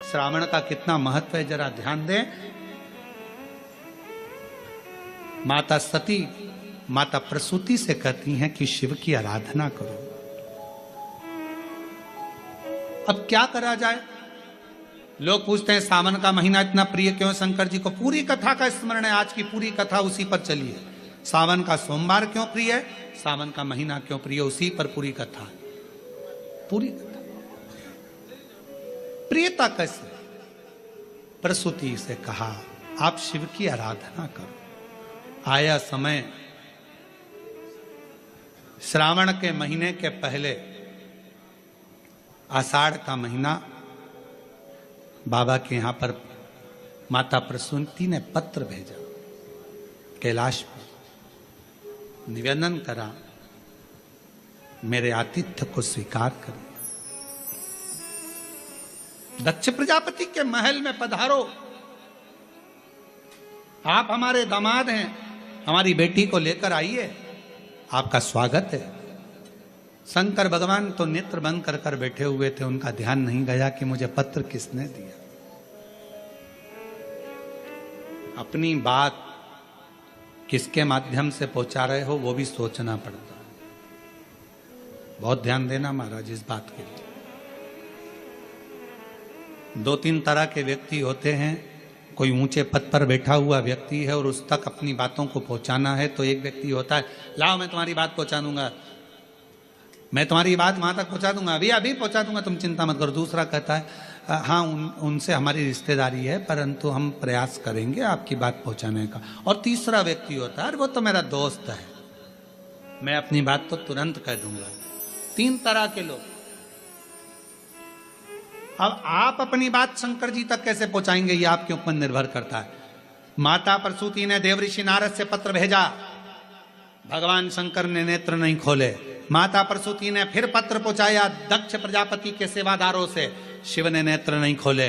श्रावण का कितना महत्व है जरा ध्यान दें। माता सती माता प्रसूति से कहती हैं कि शिव की आराधना करो। अब क्या करा जाए? लोग पूछते हैं सावन का महीना इतना प्रिय क्यों शंकर जी को? पूरी कथा का स्मरण है, आज की पूरी कथा उसी पर चली है। सावन का सोमवार क्यों प्रिय है, सावन का महीना क्यों प्रिय, उसी पर पूरी कथा है। पूरी कथा प्रियता कैसे? प्रसूति से कहा आप शिव की आराधना करो। आया समय, श्रावण के महीने के पहले आषाढ़ का महीना, बाबा के यहां पर माता प्रसूति ने पत्र भेजा, कैलाश पर निवेदन करा मेरे आतिथ्य को स्वीकार करिए। दक्ष प्रजापति के महल में पधारो, आप हमारे दामाद हैं, हमारी बेटी को लेकर आइए, आपका स्वागत है। शंकर भगवान तो नेत्र बंद कर कर बैठे हुए थे, उनका ध्यान नहीं गया कि मुझे पत्र किसने दिया। अपनी बात किसके माध्यम से पहुंचा रहे हो वो भी सोचना पड़ता है। बहुत ध्यान देना महाराज इस बात के लिए। दो तीन तरह के व्यक्ति होते हैं। कोई ऊंचे पद पर बैठा हुआ व्यक्ति है और उस तक अपनी बातों को पहुंचाना है, तो एक व्यक्ति होता है लाओ मैं तुम्हारी बात पहुंचा दूंगा, मैं तुम्हारी बात वहां तक पहुंचा दूंगा, अभी अभी पहुंचा दूंगा, तुम चिंता मत करो। दूसरा कहता है हाँ उनसे हमारी रिश्तेदारी है परंतु हम प्रयास करेंगे आपकी बात पहुंचाने का। और तीसरा व्यक्ति होता है वो तो मेरा दोस्त है, मैं अपनी बात तो तुरंत कह दूंगा। तीन तरह के लोग। अब आप अपनी बात शंकर जी तक कैसे पहुंचाएंगे ये आपके ऊपर निर्भर करता है। माता प्रसूति ने देवऋषि नारद से पत्र भेजा, भगवान शंकर ने नेत्र नहीं खोले। माता प्रसूति ने फिर पत्र पहुंचाया दक्ष प्रजापति के सेवादारों से, शिव ने नेत्र नहीं खोले।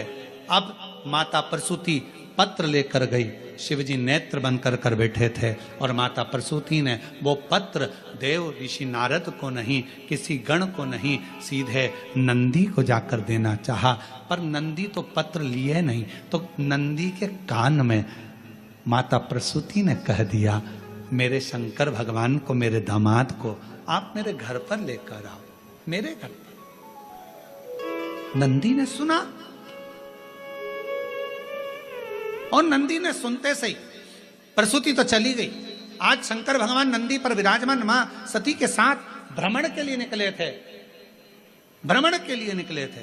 अब माता प्रसूति पत्र लेकर गई, शिव जी नेत्र बंद कर कर बैठे थे और माता प्रसूति ने वो पत्र देव ऋषि नारद को नहीं, किसी गण को नहीं, सीधे नंदी को जाकर देना चाहा। पर नंदी तो पत्र लिए नहीं, तो नंदी के कान में माता प्रसूति ने कह दिया मेरे शंकर भगवान को, मेरे दामाद को आप मेरे घर पर लेकर आओ, मेरे घर पर। नंदी ने सुना और नंदी ने सुनते सही प्रसूति तो चली गई। आज शंकर भगवान नंदी पर विराजमान मां सती के साथ भ्रमण के लिए निकले थे, भ्रमण के लिए निकले थे।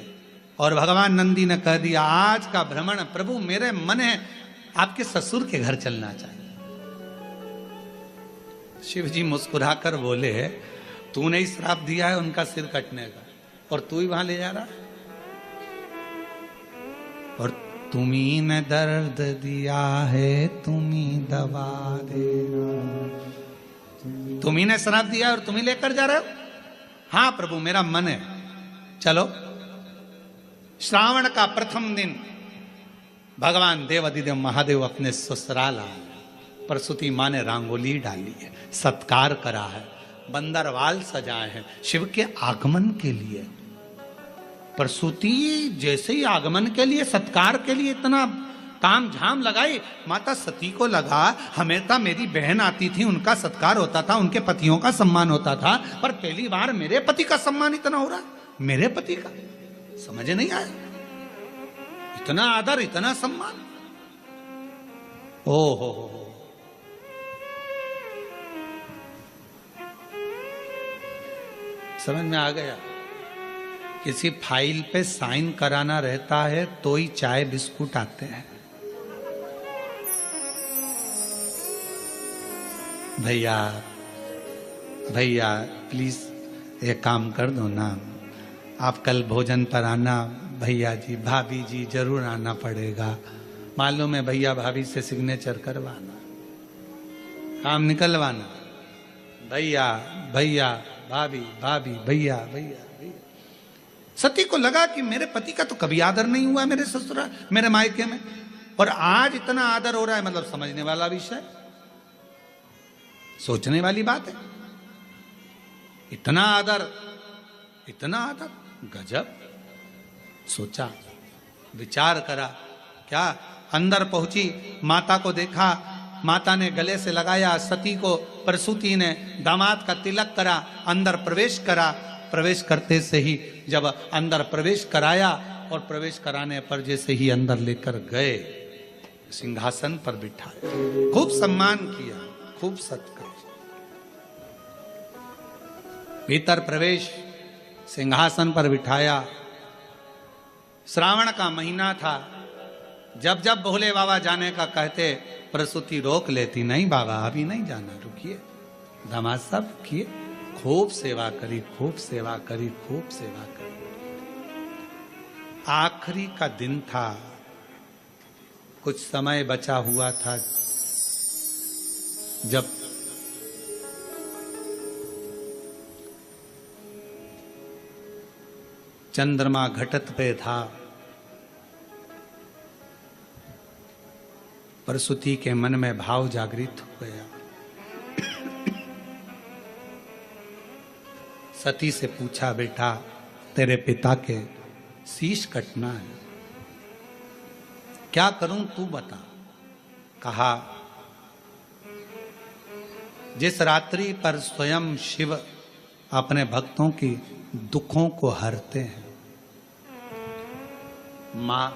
और भगवान नंदी ने कह दिया आज का भ्रमण प्रभु मेरे मन है आपके ससुर के घर चलना चाहिए। शिव जी मुस्कुराकर बोले तूने ही श्राप दिया है उनका सिर कटने का और तू ही वहां ले जा रहा है। और तुम्ही ने दर्द दिया है तुम्ही दवा देना, तुम्ही ने श्राप दिया और तुम्ही लेकर जा रहे हो। हाँ प्रभु मेरा मन है, चलो। श्रावण का प्रथम दिन भगवान देवाधिदेव महादेव अपने ससुराल आए। प्रसूति मां ने रंगोली डाली है, सत्कार करा है, बंदरवाल सजाए हैं शिव के आगमन के लिए। प्रसूति जैसे ही आगमन के लिए, सत्कार के लिए इतना ताम झाम लगाई, माता सती को लगा हमेशा मेरी बहन आती थी उनका सत्कार होता था, उनके पतियों का सम्मान होता था, पर पहली बार मेरे पति का सम्मान इतना हो रहा, मेरे पति का समझ नहीं आया। इतना आदर, इतना सम्मान, ओ हो। समझ में आ गया। किसी फाइल पे साइन कराना रहता है तो ही चाय बिस्कुट आते हैं। भैया भैया प्लीज एक काम कर दो ना, आप कल भोजन पर आना। भैया जी भाभी जी जरूर आना पड़ेगा, मालूम है भैया भाभी से सिग्नेचर करवाना, काम निकलवाना। भैया भैया भाभी भाभी भैया भैया भैया। सती को लगा कि मेरे पति का तो कभी आदर नहीं हुआ मेरे ससुराल, मेरे मायके में, और आज इतना आदर हो रहा है। मतलब समझने वाला विषय, सोचने वाली बात है। इतना आदर, गजब। सोचा विचार करा, क्या अंदर पहुंची, माता को देखा, माता ने गले से लगाया, सती को प्रसूति ने दामाद का तिलक करा, अंदर प्रवेश करा। प्रवेश करते से ही जब अंदर प्रवेश कराया और प्रवेश कराने पर जैसे ही अंदर लेकर गए, सिंहासन पर बिठाया, खूब सम्मान किया, खूब सत्कार। भीतर प्रवेश, सिंहासन पर बिठाया। श्रावण का महीना था, जब जब भोले बाबा जाने का कहते, प्रसूति रोक लेती, नहीं बाबा अभी नहीं जाना, रुकिए। दामाद साहब किए, खूब सेवा करी, खूब सेवा करी, खूब सेवा करी। आखिरी का दिन था, कुछ समय बचा हुआ था, जब चंद्रमा घटत पे था, प्रसूति के मन में भाव जागृत हो गया। सती से पूछा, बेटा तेरे पिता के शीश कटना है, क्या करूं तू बता। कहा, जिस रात्रि पर स्वयं शिव अपने भक्तों की दुखों को हरते हैं, मां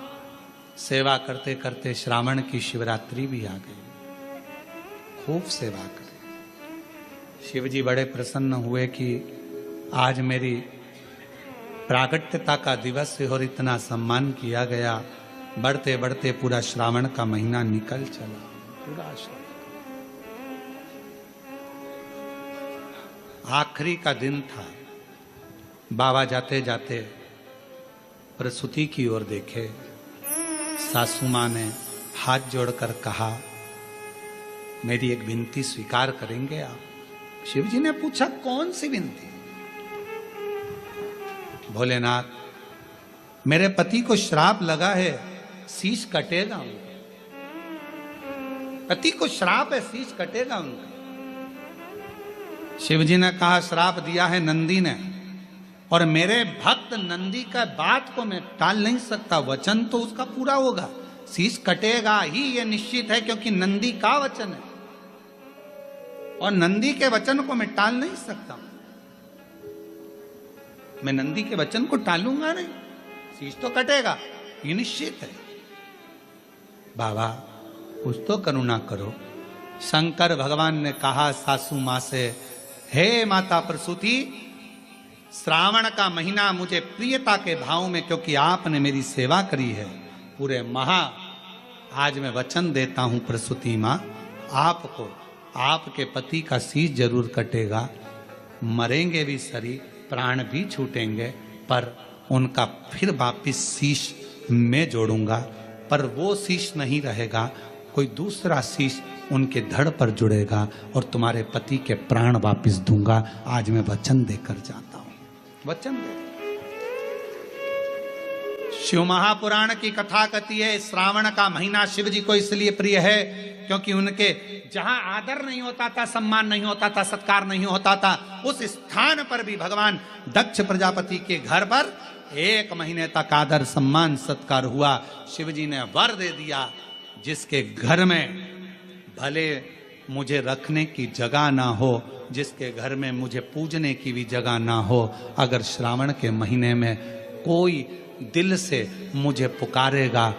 सेवा करते करते श्रावण की शिवरात्रि भी आ गई, खूब सेवा करी। शिव जी बड़े प्रसन्न हुए कि आज मेरी प्रागट्यता का दिवस है और इतना सम्मान किया गया। बढ़ते बढ़ते पूरा श्रावण का महीना निकल चला, पूरा आखिरी का दिन था। बाबा जाते जाते प्रसूति की ओर देखे, सासू मां ने हाथ जोड़कर कहा, मेरी एक विनती स्वीकार करेंगे आप। शिव जी ने पूछा, कौन सी विनती। भोलेनाथ, मेरे पति को श्राप लगा है, शीश कटेगा उनका। पति को श्राप है, शीश कटेगा उनका। शिव जी ने कहा, श्राप दिया है नंदी ने, और मेरे भक्त नंदी का बात को मैं टाल नहीं सकता, वचन तो उसका पूरा होगा, शीश कटेगा ही ये निश्चित है, क्योंकि नंदी का वचन है और नंदी के वचन को मैं टाल नहीं सकता। मैं नंदी के वचन को टालूंगा नहीं, शीश तो कटेगा, ये निश्चित है। बाबा कुछ तो करुणा करो। शंकर भगवान ने कहा सासू मां से, हे माता प्रसूति, श्रावण का महीना मुझे प्रियता के भाव में, क्योंकि आपने मेरी सेवा करी है पूरे आज मैं वचन देता हूं प्रसूति मां, आपको आपके पति का शीश जरूर कटेगा, मरेंगे भी सरी, प्राण भी छूटेंगे, पर उनका फिर वापिस शीश मैं जोड़ूंगा, पर वो शीश नहीं रहेगा, कोई दूसरा शीश उनके धड़ पर जुड़ेगा और तुम्हारे पति के प्राण वापिस दूंगा। आज मैं वचन देकर जाता हूं, वचन दे। शिव महापुराण की कथा कहती है, श्रावण का महीना शिव जी को इसलिए प्रिय है क्योंकि उनके जहां आदर नहीं होता था, सम्मान नहीं होता था, सत्कार नहीं होता था, उस स्थान पर भी भगवान दक्ष प्रजापति के घर पर 1 महीने तक आदर सम्मान सत्कार हुआ। शिव जी ने वर दे दिया, जिसके घर में भले मुझे रखने की जगह ना हो, जिसके घर में मुझे पूजने की भी जगह ना हो, अगर श्रावण के महीने में कोई दिल से मुझे पुकारेगा,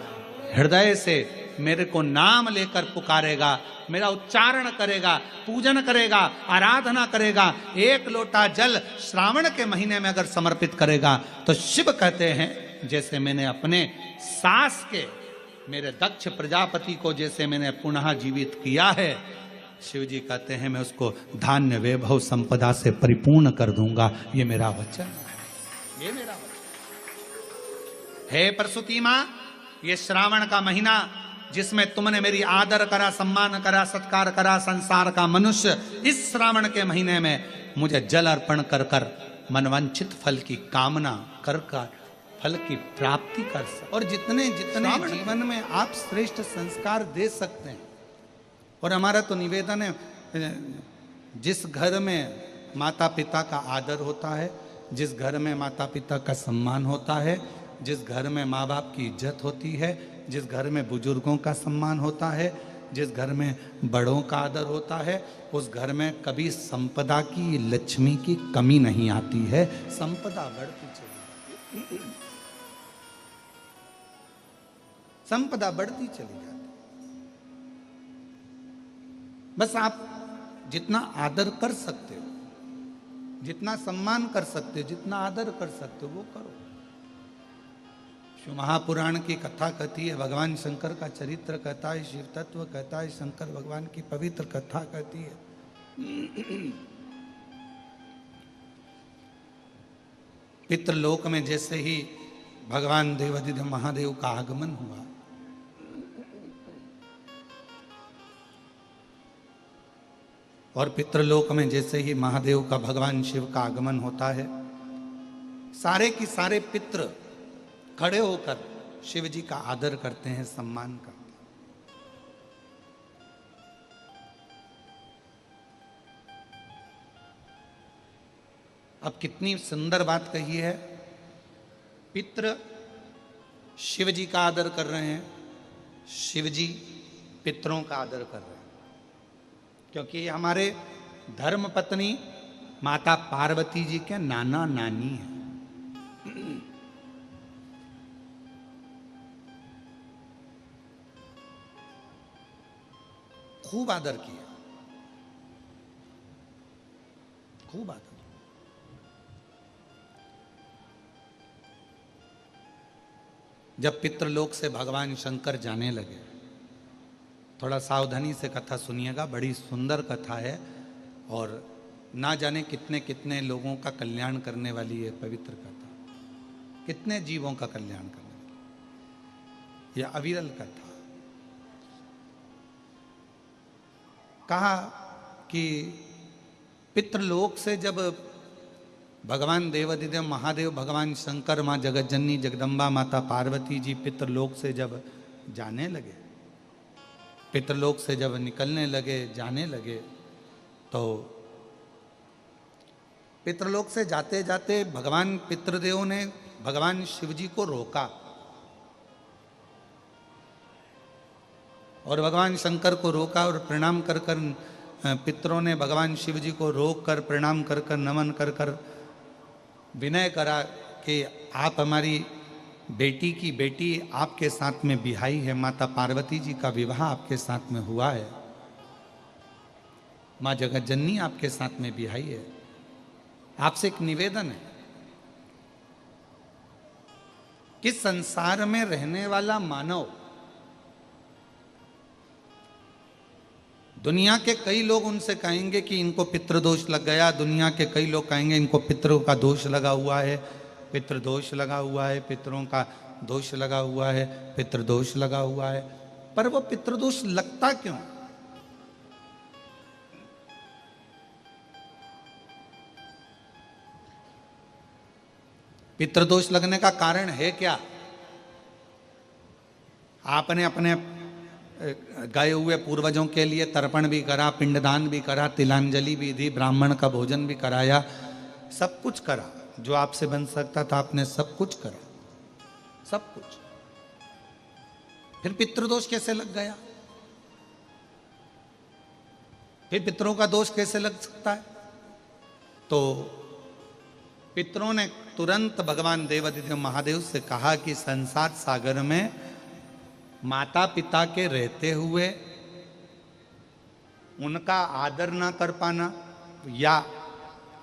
हृदय से मेरे को नाम लेकर पुकारेगा, मेरा उच्चारण करेगा, पूजन करेगा, आराधना करेगा, 1 लोटा जल श्रावण के महीने में अगर समर्पित करेगा, तो शिव कहते हैं जैसे मैंने अपने सास के, मेरे दक्ष प्रजापति को जैसे मैंने पुनः जीवित किया है, शिव जी कहते हैं मैं उसको धान्य वैभव संपदा से परिपूर्ण कर दूंगा। ये मेरा वचन है, ये मेरा वचन। हे प्रसूति मां, ये श्रावण का महीना जिसमें तुमने मेरी आदर करा, सम्मान करा, सत्कार करा, संसार का मनुष्य इस श्रावण के महीने में मुझे जल अर्पण कर कर मनवांछित फल की कामना कर कर फल की प्राप्ति कर सकते, और जितने जितने जीवन में आप श्रेष्ठ संस्कार दे सकते हैं। और हमारा तो निवेदन है, जिस घर में माता पिता का आदर होता है, जिस घर में माता पिता का सम्मान होता है, जिस घर में माँ बाप की इज्जत होती है, जिस घर में बुजुर्गों का सम्मान होता है, जिस घर में बड़ों का आदर होता है, उस घर में कभी संपदा की, लक्ष्मी की कमी नहीं आती है। संपदा बढ़ती चली, संपदा बढ़ती चली जाती। बस आप जितना आदर कर सकते हो, जितना सम्मान कर सकते हो, जितना आदर कर सकते हो वो करो। शिव महापुराण की कथा कहती है, भगवान शंकर का चरित्र कहता है, शिव तत्व कहता है, शंकर भगवान की पवित्र कथा कहती है। पितृलोक में जैसे ही भगवान देवाधिदेव महादेव का आगमन हुआ, और पितृलोक में जैसे ही महादेव का, भगवान शिव का आगमन होता है, सारे की सारे पितृ खड़े होकर शिव जी का आदर करते हैं, सम्मान करते हैं। अब कितनी सुंदर बात कही है, पितृ शिव जी का आदर कर रहे हैं, शिव जी पितरों का आदर कर रहे हैं, क्योंकि हमारे धर्म पत्नी माता पार्वती जी के नाना नानी हैं। खूब आदर किया, खूब आदर। जब पितृलोक से भगवान शंकर जाने लगे, थोड़ा सावधानी से कथा सुनिएगा, बड़ी सुंदर कथा है और ना जाने कितने कितने लोगों का कल्याण करने वाली है पवित्र कथा, कितने जीवों का कल्याण करने वाली यह अविरल कथा। कहा कि पितृलोक से जब भगवान देवाधिदेव महादेव, भगवान शंकर, माँ जगतजननी जगदम्बा माता पार्वती जी पितृलोक से जब जाने लगे, पितृलोक से जब निकलने लगे, जाने लगे, तो पितृलोक से जाते जाते भगवान पितृदेव ने भगवान शिव जी को रोका और भगवान शंकर को रोका और प्रणाम कर कर पितरों ने भगवान शिव जी को रोक कर, प्रणाम कर कर, नमन कर कर विनय करा कि आप हमारी बेटी की बेटी आपके साथ में बिहाई है, माता पार्वती जी का विवाह आपके साथ में हुआ है, माँ जगतजननी आपके साथ में बिहाई है, आपसे एक निवेदन है कि संसार में रहने वाला मानव, दुनिया के कई लोग उनसे कहेंगे कि इनको पितृदोष लग गया, दुनिया के कई लोग कहेंगे इनको पितरों का दोष लगा हुआ है, पितृदोष लगा हुआ है, पितरों का दोष लगा हुआ है, पितृदोष लगा हुआ है। पर वो पितृदोष लगता क्यों? पितृदोष लगने का कारण है क्या? आपने अपने गए हुए पूर्वजों के लिए तर्पण भी करा, पिंडदान भी करा, तिलांजलि भी दी, ब्राह्मण का भोजन भी कराया, सब कुछ करा, जो आपसे बन सकता था आपने सब कुछ करा, सब कुछ। फिर पितृदोष कैसे लग गया? फिर पितरों का दोष कैसे लग सकता है? तो पितरों ने तुरंत भगवान देवाधिदेव महादेव से कहा कि संसार सागर में माता पिता के रहते हुए उनका आदर ना कर पाना, या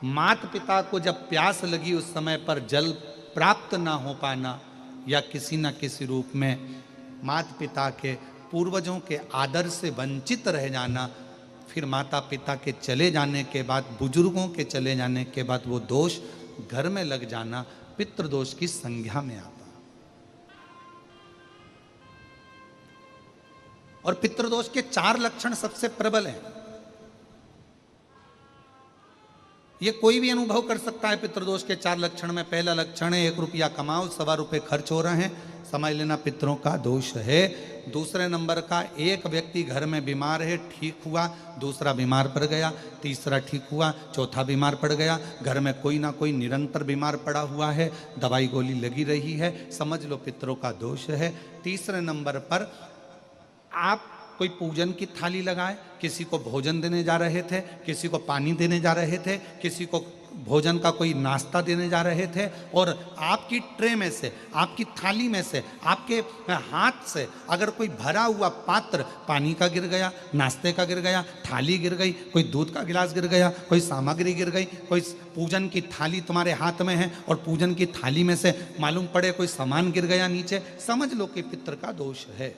माता पिता को जब प्यास लगी उस समय पर जल प्राप्त ना हो पाना, या किसी न किसी रूप में माता पिता के, पूर्वजों के आदर से वंचित रह जाना, फिर माता पिता के चले जाने के बाद, बुजुर्गों के चले जाने के बाद वो दोष घर में लग जाना पितृदोष की संज्ञा में आता। और पितृदोष के 4 लक्षण सबसे प्रबल हैं। ये कोई भी अनुभव कर सकता है पितृदोष के 4 लक्षण में। पहला लक्षण है 1 रुपया कमाओ, 1.25 रुपये खर्च हो रहे हैं, समझ लेना पितरों का दोष है। दूसरे नंबर का, एक व्यक्ति घर में बीमार है, ठीक हुआ, दूसरा बीमार पड़ गया, तीसरा ठीक हुआ, चौथा बीमार पड़ गया। घर में कोई ना कोई निरंतर बीमार पड़ा हुआ है, दवाई गोली लगी रही है, समझ लो पितरों का दोष है। तीसरे नंबर पर आप कोई पूजन की थाली लगाए, किसी को भोजन देने जा रहे थे, किसी को पानी देने जा रहे थे, किसी को भोजन का कोई नाश्ता देने जा रहे थे, और आपकी ट्रे में से, आपकी थाली में से, आपके हाथ से अगर कोई भरा हुआ पात्र पानी का गिर गया, नाश्ते का गिर गया, थाली गिर गई, कोई दूध का गिलास गिर गया, कोई सामग्री गिर गई, कोई पूजन की थाली तुम्हारे हाथ में है और पूजन की थाली में से मालूम पड़े कोई सामान गिर गया नीचे, समझ लो कि पितृ का दोष है।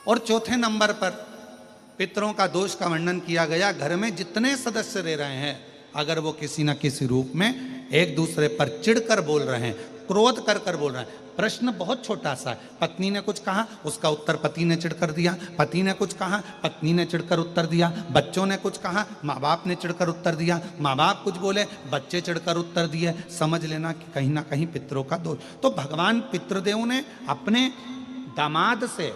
और चौथे नंबर पर पितरों का दोष का वर्णन किया गया, घर में जितने सदस्य रह रहे हैं, अगर वो किसी न किसी रूप में एक दूसरे पर चिढ़कर बोल रहे हैं, क्रोध कर कर बोल रहे हैं। प्रश्न बहुत छोटा सा है, पत्नी ने कुछ कहा, उसका उत्तर पति ने चिढ़कर दिया, पति ने कुछ कहा, पत्नी ने चिढ़कर उत्तर दिया, बच्चों ने कुछ कहा, माँ बाप ने चिढ़कर उत्तर दिया, माँ बाप कुछ बोले, बच्चे चिढ़कर उत्तर दिए, समझ लेना कि कहीं ना कहीं पितरों का दोष। तो भगवान पितृदेव ने अपने दामाद से,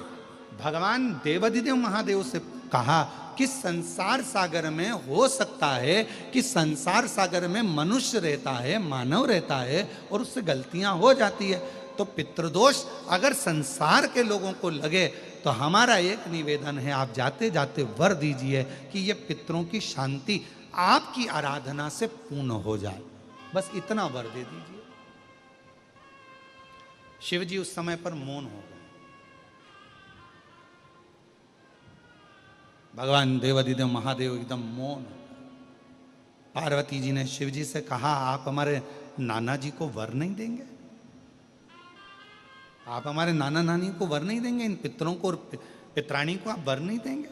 भगवान देवाधिदेव महादेव से कहा कि संसार सागर में हो सकता है कि संसार सागर में मनुष्य रहता है, मानव रहता है, और उससे गलतियां हो जाती है। तो पितृदोष अगर संसार के लोगों को लगे तो हमारा एक निवेदन है, आप जाते जाते वर दीजिए कि ये पितरों की शांति आपकी आराधना से पूर्ण हो जाए, बस इतना वर दे दीजिए। शिव जी उस समय पर मौन हो गए। भगवान देवाधिदेव महादेव एकदम मौन। पार्वती जी ने शिव जी से कहा, आप हमारे नाना जी को वर नहीं देंगे? आप हमारे नाना नानी को वर नहीं देंगे? इन पितरों को और पितराणी को आप वर नहीं देंगे?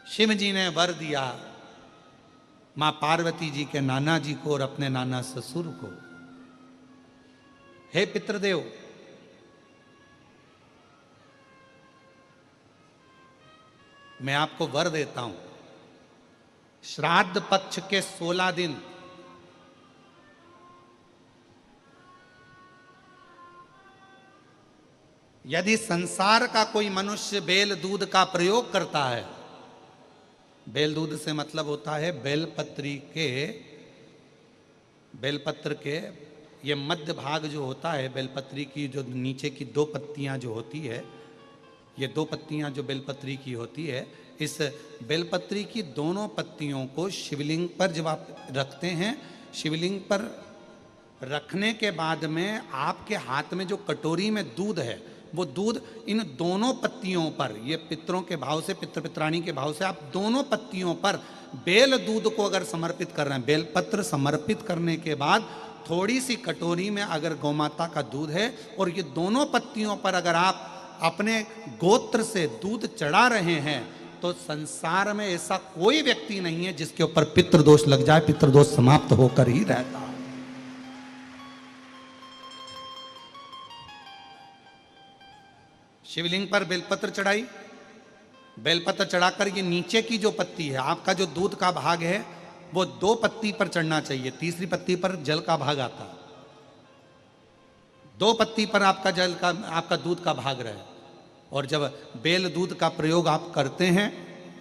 शिव जी ने वर दिया मां पार्वती जी के नाना जी को और अपने नाना ससुर को। हे पितृदेव, मैं आपको वर देता हूं, श्राद्ध पक्ष के 16 दिन यदि संसार का कोई मनुष्य बेल दूध का प्रयोग करता है, बेल दूध से मतलब होता है बेलपत्र के ये मध्य भाग जो होता है, बेलपत्री की जो नीचे की 2 पत्तियां जो होती है, ये 2 पत्तियां जो बेलपत्री की होती है, इस बेलपत्री की दोनों पत्तियों को शिवलिंग पर जब आप रखते हैं, शिवलिंग पर रखने के बाद में आपके हाथ में जो कटोरी में दूध है, वो दूध इन दोनों पत्तियों पर, ये पितरों के भाव से, पितृ पितराणी के भाव से, आप दोनों पत्तियों पर बेल दूध को अगर समर्पित कर रहे हैं, बेलपत्र समर्पित करने के बाद थोड़ी सी कटोरी में अगर गौमाता का दूध है और ये दोनों पत्तियों पर अगर आप अपने गोत्र से दूध चढ़ा रहे हैं, तो संसार में ऐसा कोई व्यक्ति नहीं है जिसके ऊपर पितृदोष लग जाए, पितृदोष समाप्त होकर ही रहता। शिवलिंग पर बेलपत्र चढ़ाई, बेलपत्र चढ़ाकर ये नीचे की जो पत्ती है, आपका जो दूध का भाग है वो 2 पत्ती पर चढ़ना चाहिए, तीसरी पत्ती पर जल का भाग आता, 2 पत्ती पर आपका दूध का भाग रहे। और जब बेल दूध का प्रयोग आप करते हैं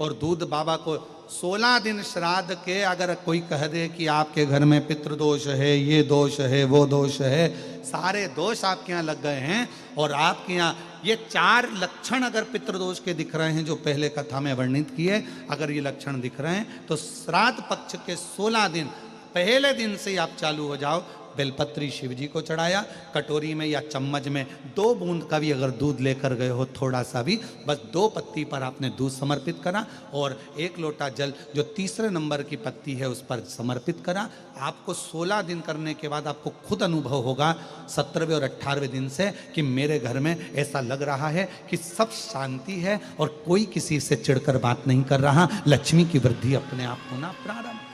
और दूध बाबा को 16 दिन श्राद्ध के अगर कोई कह दे कि आपके घर में पितृदोष है, ये दोष है, वो दोष है, सारे दोष आपके यहाँ लग गए हैं, और आपके यहाँ ये 4 लक्षण अगर पितृदोष के दिख रहे हैं जो पहले कथा में वर्णित किए, अगर ये लक्षण दिख रहे हैं तो श्राद्ध पक्ष के 16 दिन पहले दिन से आप चालू हो जाओ। बेलपत्री शिव जी को चढ़ाया, कटोरी में या चम्मच में 2 बूंद का भी अगर दूध लेकर गए हो, थोड़ा सा भी, बस 2 पत्ती पर आपने दूध समर्पित करा और 1 लोटा जल जो तीसरे नंबर की पत्ती है उस पर समर्पित करा। आपको 16 दिन करने के बाद आपको खुद अनुभव होगा 17वें और 18वें दिन से कि मेरे घर में ऐसा लग रहा है कि सब शांति है और कोई किसी से चिढ़कर बात नहीं कर रहा, लक्ष्मी की वृद्धि अपने आप होना प्रारंभ।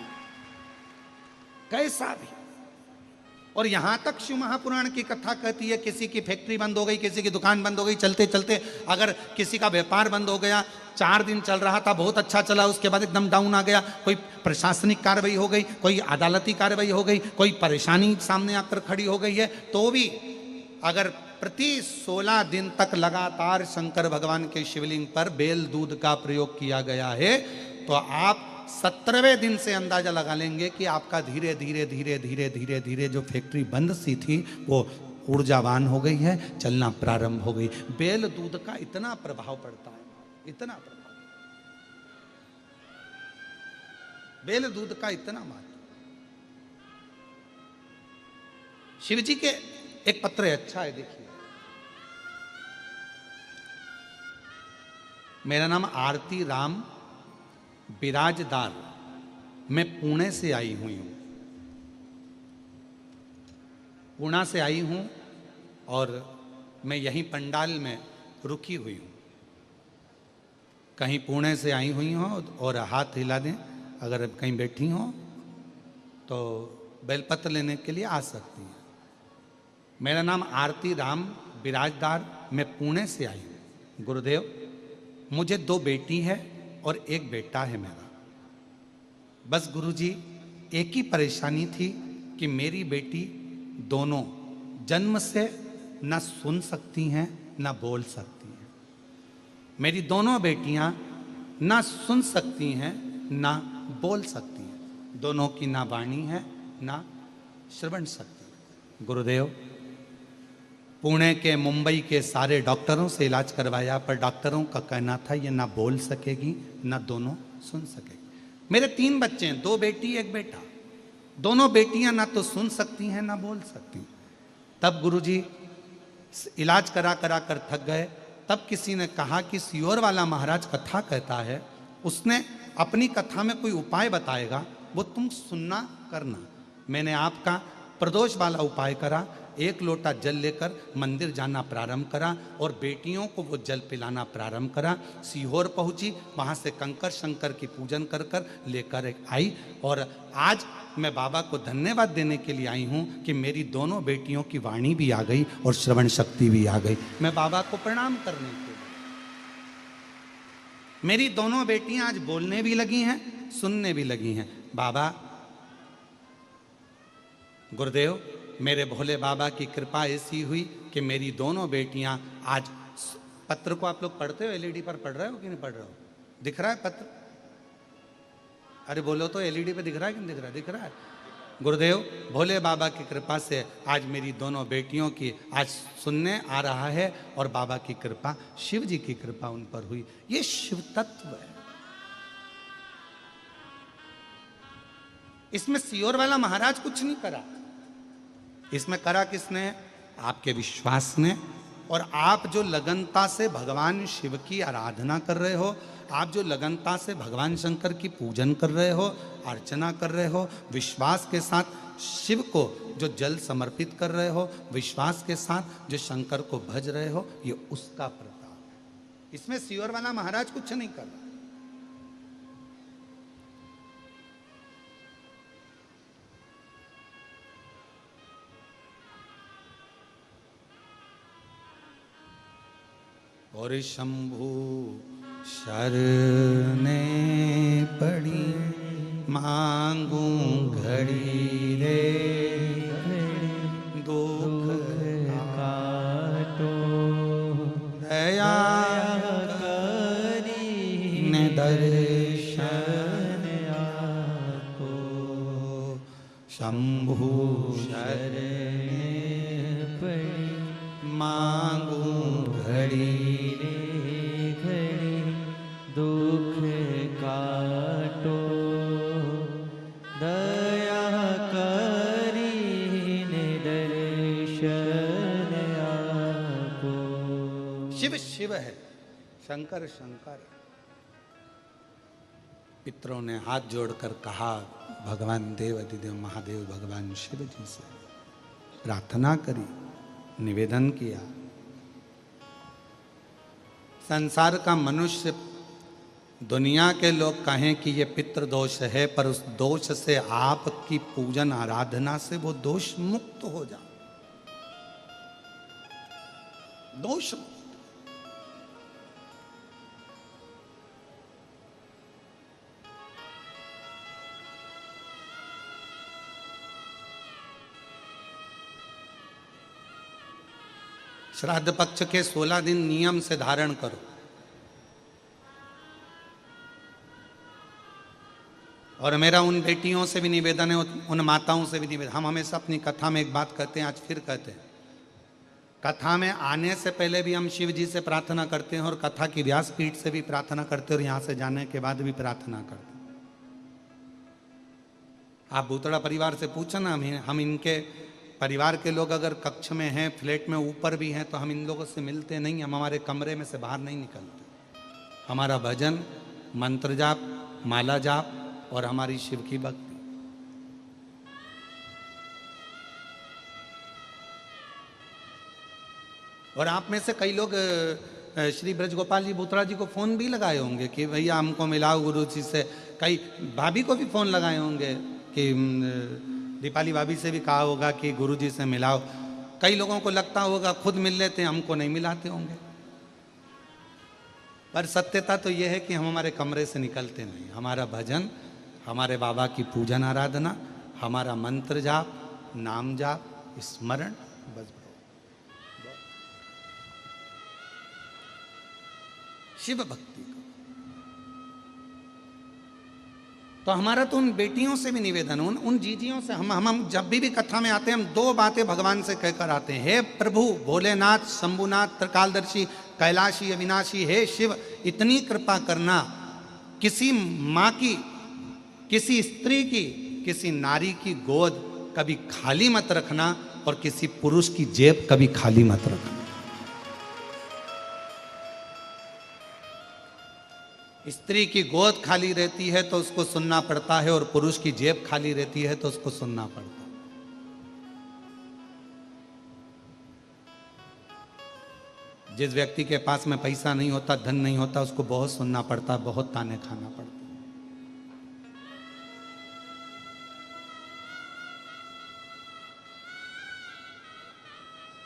कैसा भी और यहां तक शिव महापुराण की कथा कहती है किसी की फैक्ट्री बंद हो गई, किसी की दुकान बंद हो गई, चलते चलते अगर किसी का व्यापार बंद हो गया, 4 दिन चल रहा था, बहुत अच्छा चला, उसके बाद एकदम डाउन आ गया, कोई प्रशासनिक कार्रवाई हो गई, कोई अदालती कार्रवाई हो गई, कोई परेशानी सामने आकर खड़ी हो गई है, तो भी अगर प्रति 16 दिन तक लगातार शंकर भगवान के शिवलिंग पर बेल दूध का प्रयोग किया गया है, तो आप 17वें दिन से अंदाजा लगा लेंगे कि आपका धीरे धीरे धीरे धीरे धीरे धीरे जो फैक्ट्री बंद सी थी वो ऊर्जावान हो गई है, चलना प्रारंभ हो गई। बेल दूध का इतना प्रभाव पड़ता है, इतना प्रभाव, बेल दूध का इतना महत्व। शिव जी के एक पत्र है, अच्छा है, देखिए। मेरा नाम आरती राम बिराजदार, मैं पुणे से आई हुई हूं, पुणे से आई हूं और मैं यहीं पंडाल में रुकी हुई हूं। कहीं पुणे से आई हुई हो और हाथ हिला दें, अगर कहीं बैठी हो तो बेलपत्र लेने के लिए आ सकती हैं। मेरा नाम आरती राम बिराजदार, मैं पुणे से आई हूं। गुरुदेव, मुझे 2 बेटी है और 1 बेटा है मेरा। बस गुरुजी, एक ही परेशानी थी कि मेरी बेटी दोनों जन्म से ना सुन सकती हैं ना बोल सकती हैं। मेरी दोनों बेटियां ना सुन सकती हैं ना बोल सकती हैं, दोनों की ना वाणी है ना श्रवण शक्ति। गुरुदेव, पुणे के मुंबई के सारे डॉक्टरों से इलाज करवाया, पर डॉक्टरों का कहना था ये ना बोल सकेगी ना दोनों सुन सकेगी। मेरे 3 बच्चे हैं, 2 बेटी 1 बेटा। दोनों बेटियां ना तो सुन सकती हैं ना बोल सकती। तब गुरुजी इलाज करा करा कर थक गए। तब किसी ने कहा कि सियोर वाला महाराज कथा कहता है, उसने अपनी कथा में कोई उपाय बताएगा, वो तुम सुनना करना। मैंने आपका प्रदोष वाला उपाय करा, 1 लोटा जल लेकर मंदिर जाना प्रारंभ करा और बेटियों को वो जल पिलाना प्रारंभ करा। सीहोर पहुंची, वहां से कंकर शंकर की पूजन कर कर लेकर आई और आज मैं बाबा को धन्यवाद देने के लिए आई हूं कि मेरी दोनों बेटियों की वाणी भी आ गई और श्रवण शक्ति भी आ गई। मैं बाबा को प्रणाम करने के लिए, मेरी दोनों बेटियां आज बोलने भी लगी हैं, सुनने भी लगी हैं। बाबा, गुरुदेव, मेरे भोले बाबा की कृपा ऐसी हुई कि मेरी दोनों बेटियां आज, पत्र को आप लोग पढ़ते हो, एलईडी पर पढ़ रहे हो कि नहीं पढ़ रहे हो? दिख रहा है पत्र? अरे बोलो तो, एलईडी पे दिख रहा है कि नहीं दिख रहा है? दिख रहा है। गुरुदेव, भोले बाबा की कृपा से आज मेरी दोनों बेटियों की आज सुनने आ रहा है और बाबा की कृपा, शिव जी की कृपा उन पर हुई। ये शिव तत्व है। इसमें सियोर वाला महाराज कुछ नहीं करा, इसमें करा किसने? आपके विश्वास ने। और आप जो लगनता से भगवान शिव की आराधना कर रहे हो, आप जो लगनता से भगवान शंकर की पूजन कर रहे हो, अर्चना कर रहे हो, विश्वास के साथ शिव को जो जल समर्पित कर रहे हो, विश्वास के साथ जो शंकर को भज रहे हो, ये उसका प्रताप है। इसमें सियोर वाला महाराज कुछ नहीं कर रहा। और शंभु शरणे पड़ी, मांगू घड़ी रे दुख काटो, दया करी ने दर्शन आपो। शंभु शरणे पड़ी, मांगू घड़ी दुख काटो, दया करीने दर्शन आपो। शिव शिव है, शंकर शंकर। पितरों ने हाथ जोड़कर कहा, भगवान देव अधिदेव महादेव भगवान शिव जी से प्रार्थना करी, निवेदन किया। संसार का मनुष्य दुनिया के लोग कहें कि ये पितृदोष है, पर उस दोष से आपकी पूजन आराधना से वो दोष मुक्त हो जाए। दोष मुक्त। श्राद्ध पक्ष के 16 दिन नियम से धारण करो। और मेरा उन बेटियों से भी निवेदन है, उन माताओं से भी निवेदन। हम हमेशा अपनी कथा में एक बात कहते हैं, आज फिर कहते हैं, कथा में आने से पहले भी हम शिव जी से प्रार्थना करते हैं और कथा की व्यासपीठ से भी प्रार्थना करते हैं और यहाँ से जाने के बाद भी प्रार्थना करते हैं। आप भूतड़ा परिवार से पूछो ना, हम इनके परिवार के लोग अगर कक्ष में हैं, फ्लैट में ऊपर भी हैं, तो हम इन लोगों से मिलते नहीं, हम हमारे कमरे में से बाहर नहीं निकलते। हमारा भजन, मंत्र जाप, माला जाप और हमारी शिव की भक्ति। और आप में से कई लोग श्री ब्रजगोपाल जी भूतड़ा जी को फोन भी लगाए होंगे कि भैया हमको मिलाओ गुरु जी से। कई भाभी को भी फोन लगाए होंगे कि दीपाली भाभी से भी कहा होगा कि गुरु जी से मिलाओ। कई लोगों को लगता होगा खुद मिल लेते हैं, हमको नहीं मिलाते होंगे। पर सत्यता तो यह है कि हम हमारे कमरे से निकलते नहीं। हमारा भजन, हमारे बाबा की पूजन आराधना, हमारा मंत्र जाप, नाम जाप, स्मरण, बस शिव भक्ति को। तो हमारा तो उन बेटियों से भी निवेदन, उन जीजियों से, हम जब भी कथा में आते हैं, हम दो बातें भगवान से कहकर आते हैं। हे प्रभु भोलेनाथ, शंभुनाथ, त्रिकालदर्शी, कैलाशी, अविनाशी, हे शिव, इतनी कृपा करना, किसी माँ की, किसी स्त्री की, किसी नारी की गोद कभी खाली मत रखना और किसी पुरुष की जेब कभी खाली मत रखना। स्त्री की गोद खाली रहती है तो उसको सुनना पड़ता है, और पुरुष की जेब खाली रहती है तो उसको सुनना पड़ता है। जिस व्यक्ति के पास में पैसा नहीं होता, धन नहीं होता, उसको बहुत सुनना पड़ता, बहुत ताने खाना पड़ता।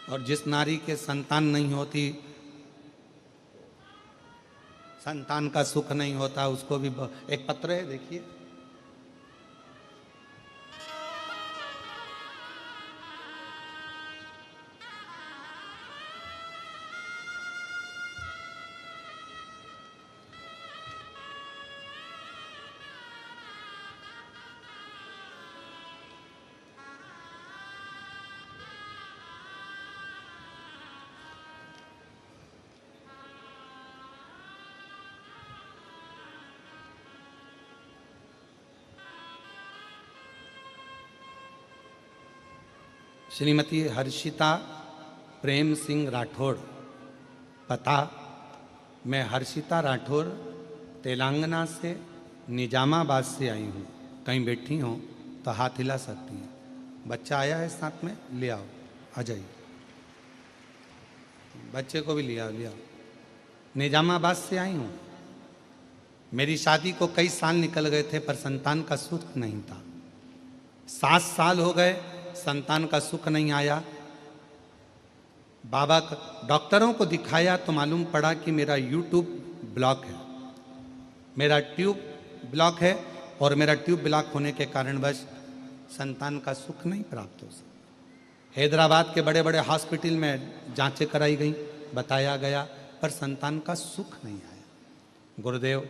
और जिस नारी के संतान नहीं होती, संतान का सुख नहीं होता, उसको भी एक पत्र है, देखिए, श्रीमती हर्षिता प्रेम सिंह राठौड़। पता, मैं हर्षिता राठौड़ तेलंगाना से निजामाबाद से आई हूँ। कहीं बैठी हो तो हाथ हिला सकती हैं। बच्चा आया है साथ में, ले आओ, आ जाइए। बच्चे को भी ले आओ, ले आओ। निजामाबाद से आई हूँ। मेरी शादी को कई साल निकल गए थे पर संतान का सुख नहीं था। 7 साल हो गए, संतान का सुख नहीं आया। बाबा डॉक्टरों को दिखाया तो मालूम पड़ा कि मेरा यूट्यूब ब्लॉक है, मेरा ट्यूब ब्लॉक है, और मेरा ट्यूब ब्लॉक होने के कारणवश संतान का सुख नहीं प्राप्त हो सका। हैदराबाद के बड़े बड़े हॉस्पिटल में जांचें कराई गई, बताया गया, पर संतान का सुख नहीं आया। गुरुदेव,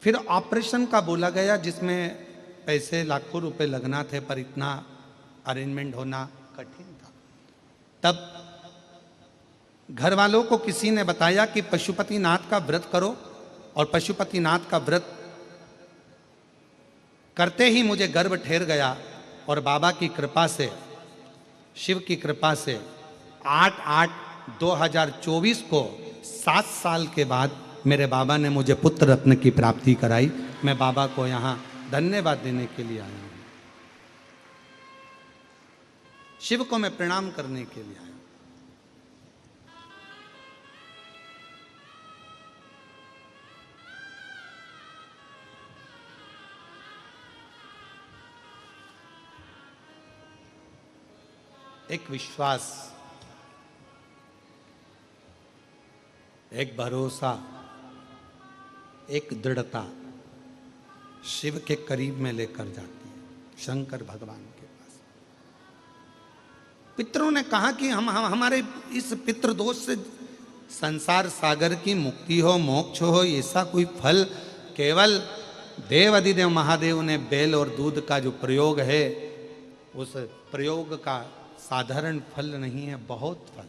फिर ऑपरेशन का बोला गया जिसमें पैसे लाखों रुपए लगना थे, पर इतना अरेंजमेंट होना कठिन था। तब घर वालों को किसी ने बताया कि पशुपतिनाथ का व्रत करो, और पशुपतिनाथ का व्रत करते ही मुझे गर्भ ठहर गया, और बाबा की कृपा से, शिव की कृपा से 8/8/2024 को 7 साल के बाद मेरे बाबा ने मुझे पुत्र रत्न की प्राप्ति कराई। मैं बाबा को यहाँ धन्यवाद देने के लिए आया हूँ, शिव को मैं प्रणाम करने के लिए आया हूँ। एक विश्वास, एक भरोसा, एक दृढ़ता शिव के करीब में लेकर जाती है, शंकर भगवान के पास। पितरों ने कहा कि हम हमारे इस पितृदोष से संसार सागर की मुक्ति हो, मोक्ष हो, ऐसा कोई फल केवल देव अधिदेव महादेव ने बेल और दूध का जो प्रयोग है, उस प्रयोग का साधारण फल नहीं है, बहुत फल।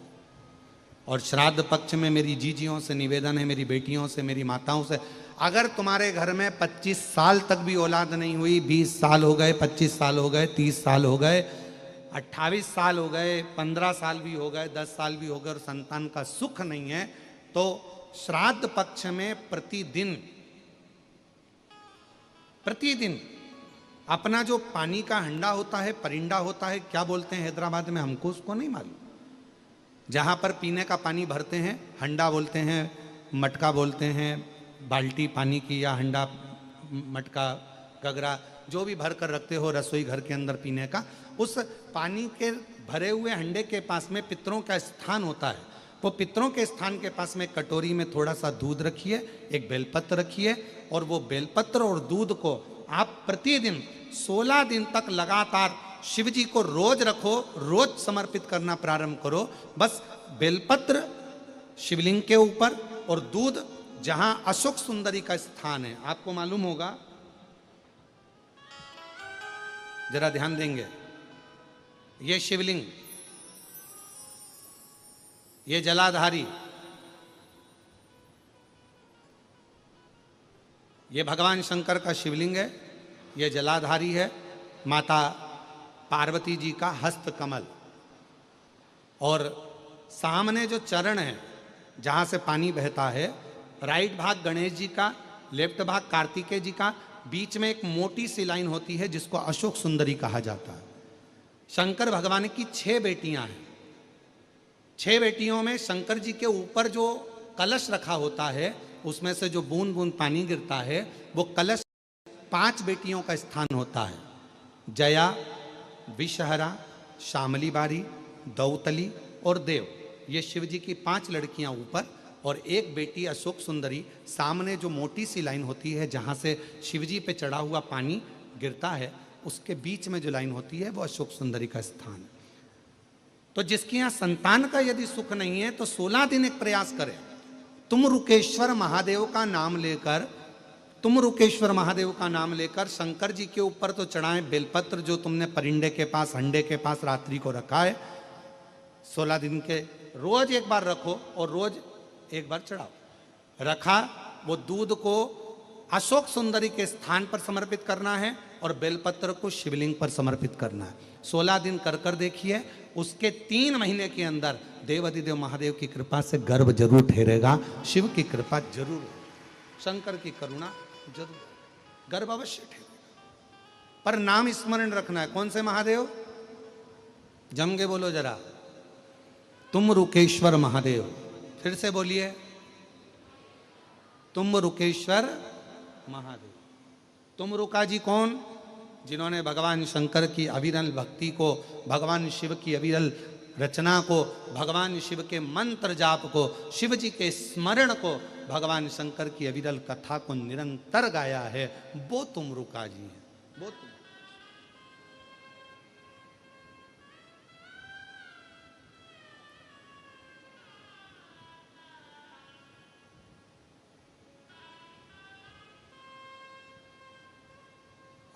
और श्राद्ध पक्ष में मेरी जीजियों से निवेदन है, मेरी बेटियों से, मेरी माताओं से, अगर तुम्हारे घर में 25 साल तक भी औलाद नहीं हुई, 20 साल हो गए, 25 साल हो गए, 30 साल हो गए, 28 साल हो गए, 15 साल भी हो गए, 10 साल भी हो गए और संतान का सुख नहीं है, तो श्राद्ध पक्ष में प्रतिदिन अपना जो पानी का हंडा होता है, परिंडा होता है, क्या बोलते हैं हैदराबाद में, हमको उसको नहीं मालूम, जहाँ पर पीने का पानी भरते हैं, हंडा बोलते हैं, मटका बोलते हैं, बाल्टी पानी की या हंडा, मटका, गगरा, जो भी भर कर रखते हो रसोई घर के अंदर पीने का, उस पानी के भरे हुए हंडे के पास में पितरों का स्थान होता है। वो पितरों के स्थान के पास में कटोरी में थोड़ा सा दूध रखिए, एक बेलपत्र रखिए, और वो बेलपत्र और दूध को आप प्रतिदिन 16 दिन तक लगातार शिव जी को रोज रखो, रोज समर्पित करना प्रारंभ करो। बस बेलपत्र शिवलिंग के ऊपर और दूध जहां अशोक सुंदरी का स्थान है, आपको मालूम होगा, जरा ध्यान देंगे, ये शिवलिंग, ये जलाधारी, ये भगवान शंकर का शिवलिंग है, ये जलाधारी है, माता पार्वती जी का हस्त कमल, और सामने जो चरण है जहाँ से पानी बहता है, राइट भाग गणेश जी का, लेफ्ट भाग कार्तिकेय जी का, बीच में एक मोटी सी लाइन होती है जिसको अशोक सुंदरी कहा जाता है। शंकर भगवान की 6 बेटियां हैं। 6 बेटियों में शंकर जी के ऊपर जो कलश रखा होता है, उसमें से जो बूंद बूंद पानी गिरता है, वो कलश 5 बेटियों का स्थान होता है, जया, विषहरा, श्यामली बारी, दौतली और देव। ये शिव जी की 5 लड़कियां ऊपर और एक बेटी अशोक सुंदरी। सामने जो मोटी सी लाइन होती है जहाँ से शिव जी पे चढ़ा हुआ पानी गिरता है, उसके बीच में जो लाइन होती है वो अशोक सुंदरी का स्थान है। तो जिसके यहाँ संतान का यदि सुख नहीं है तो 16 दिन एक प्रयास करें, तुम रुकेश्वर महादेव का नाम लेकर, तुम रुकेश्वर महादेव का नाम लेकर शंकर जी के ऊपर तो चढ़ाएं बेलपत्र, जो तुमने परिंडे के पास, हंडे के पास रात्रि को रखा है, 16 दिन के रोज एक बार रखो और रोज एक बार चढ़ाओ। रखा, वो दूध को अशोक सुंदरी के स्थान पर समर्पित करना है और बेलपत्र को शिवलिंग पर समर्पित करना है। 16 दिन कर कर देखिए, उसके 3 महीने के अंदर देव अधिदेव महादेव की कृपा से गर्भ जरूर ठहरेगा, शिव की कृपा जरूर, शंकर की करुणा जरूर, गर्भ अवश्य ठहरेगा। पर नाम स्मरण रखना है, कौन से महादेव? जम के बोलो जरा, तुम रुकेश्वर महादेव। फिर से बोलिए, तुम रुकेश्वर महादेव। तुम रुका जी कौन? जिन्होंने भगवान शंकर की अविरल भक्ति को, भगवान शिव की अविरल रचना को, भगवान शिव के मंत्र जाप को, शिव जी के स्मरण को, भगवान शंकर की अविरल कथा को निरंतर गाया है, वो तुम रुका जी है, वो तुम।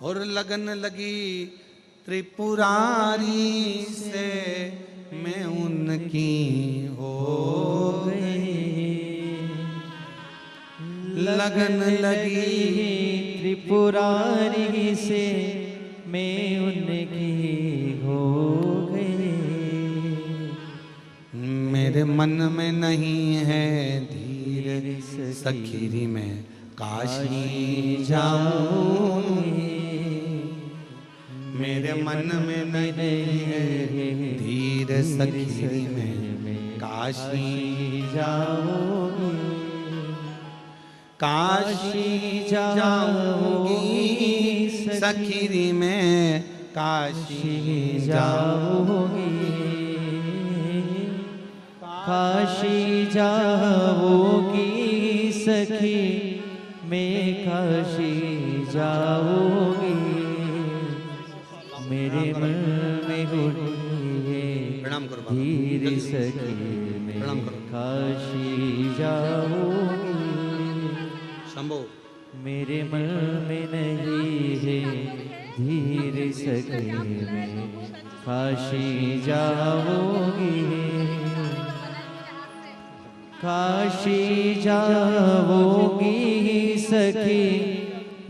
और लगन लगी त्रिपुरारी से, मैं उनकी हो गई। लगन लगी त्रिपुरारी से, मैं उनकी हो गई। मेरे मन में नहीं है धीर, सखीरी में काशी जाऊंगी। मेरे मन में नहीं है धीर, सखीरी में काशी जाऊंगी। काशी जाऊंगी, सखीरी में काशी जाऊंगी। काशी जाओगी सखी मैं काशी जाओगी, मेरे मन में उठी है प्रणाम करो बाबा। धीर सखी मैं प्रणाम करो। काशी जाओगी, शंभो मेरे मन में नहीं है धीर सखी मैं काशी जाओगी, काशी जाओगी सखी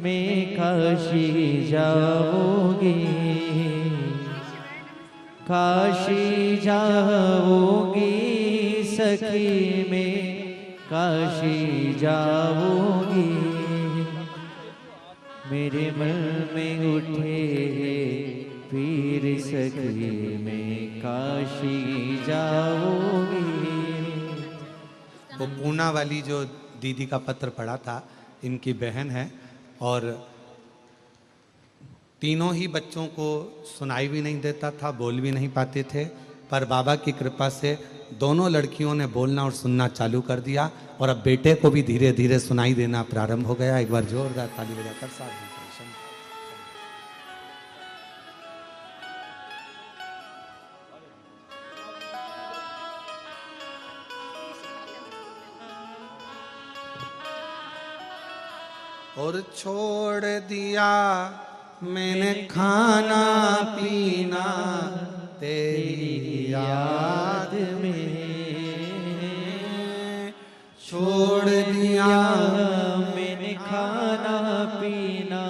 मैं काशी जाओगी, काशी जाओगी सखी मैं काशी जाओगी, मेरे मन में उठे पीर सखी मैं काशी जाओगी। वो पूना वाली जो दीदी का पत्र पढ़ा था, इनकी बहन है और तीनों ही बच्चों को सुनाई भी नहीं देता था, बोल भी नहीं पाते थे, पर बाबा की कृपा से दोनों लड़कियों ने बोलना और सुनना चालू कर दिया और अब बेटे को भी धीरे धीरे सुनाई देना प्रारंभ हो गया। एक बार जोरदार ताली बजाकर साथ दीजिए। और छोड़ दिया मैंने खाना पीना तेरी याद में, छोड़ दिया मैंने खाना पीना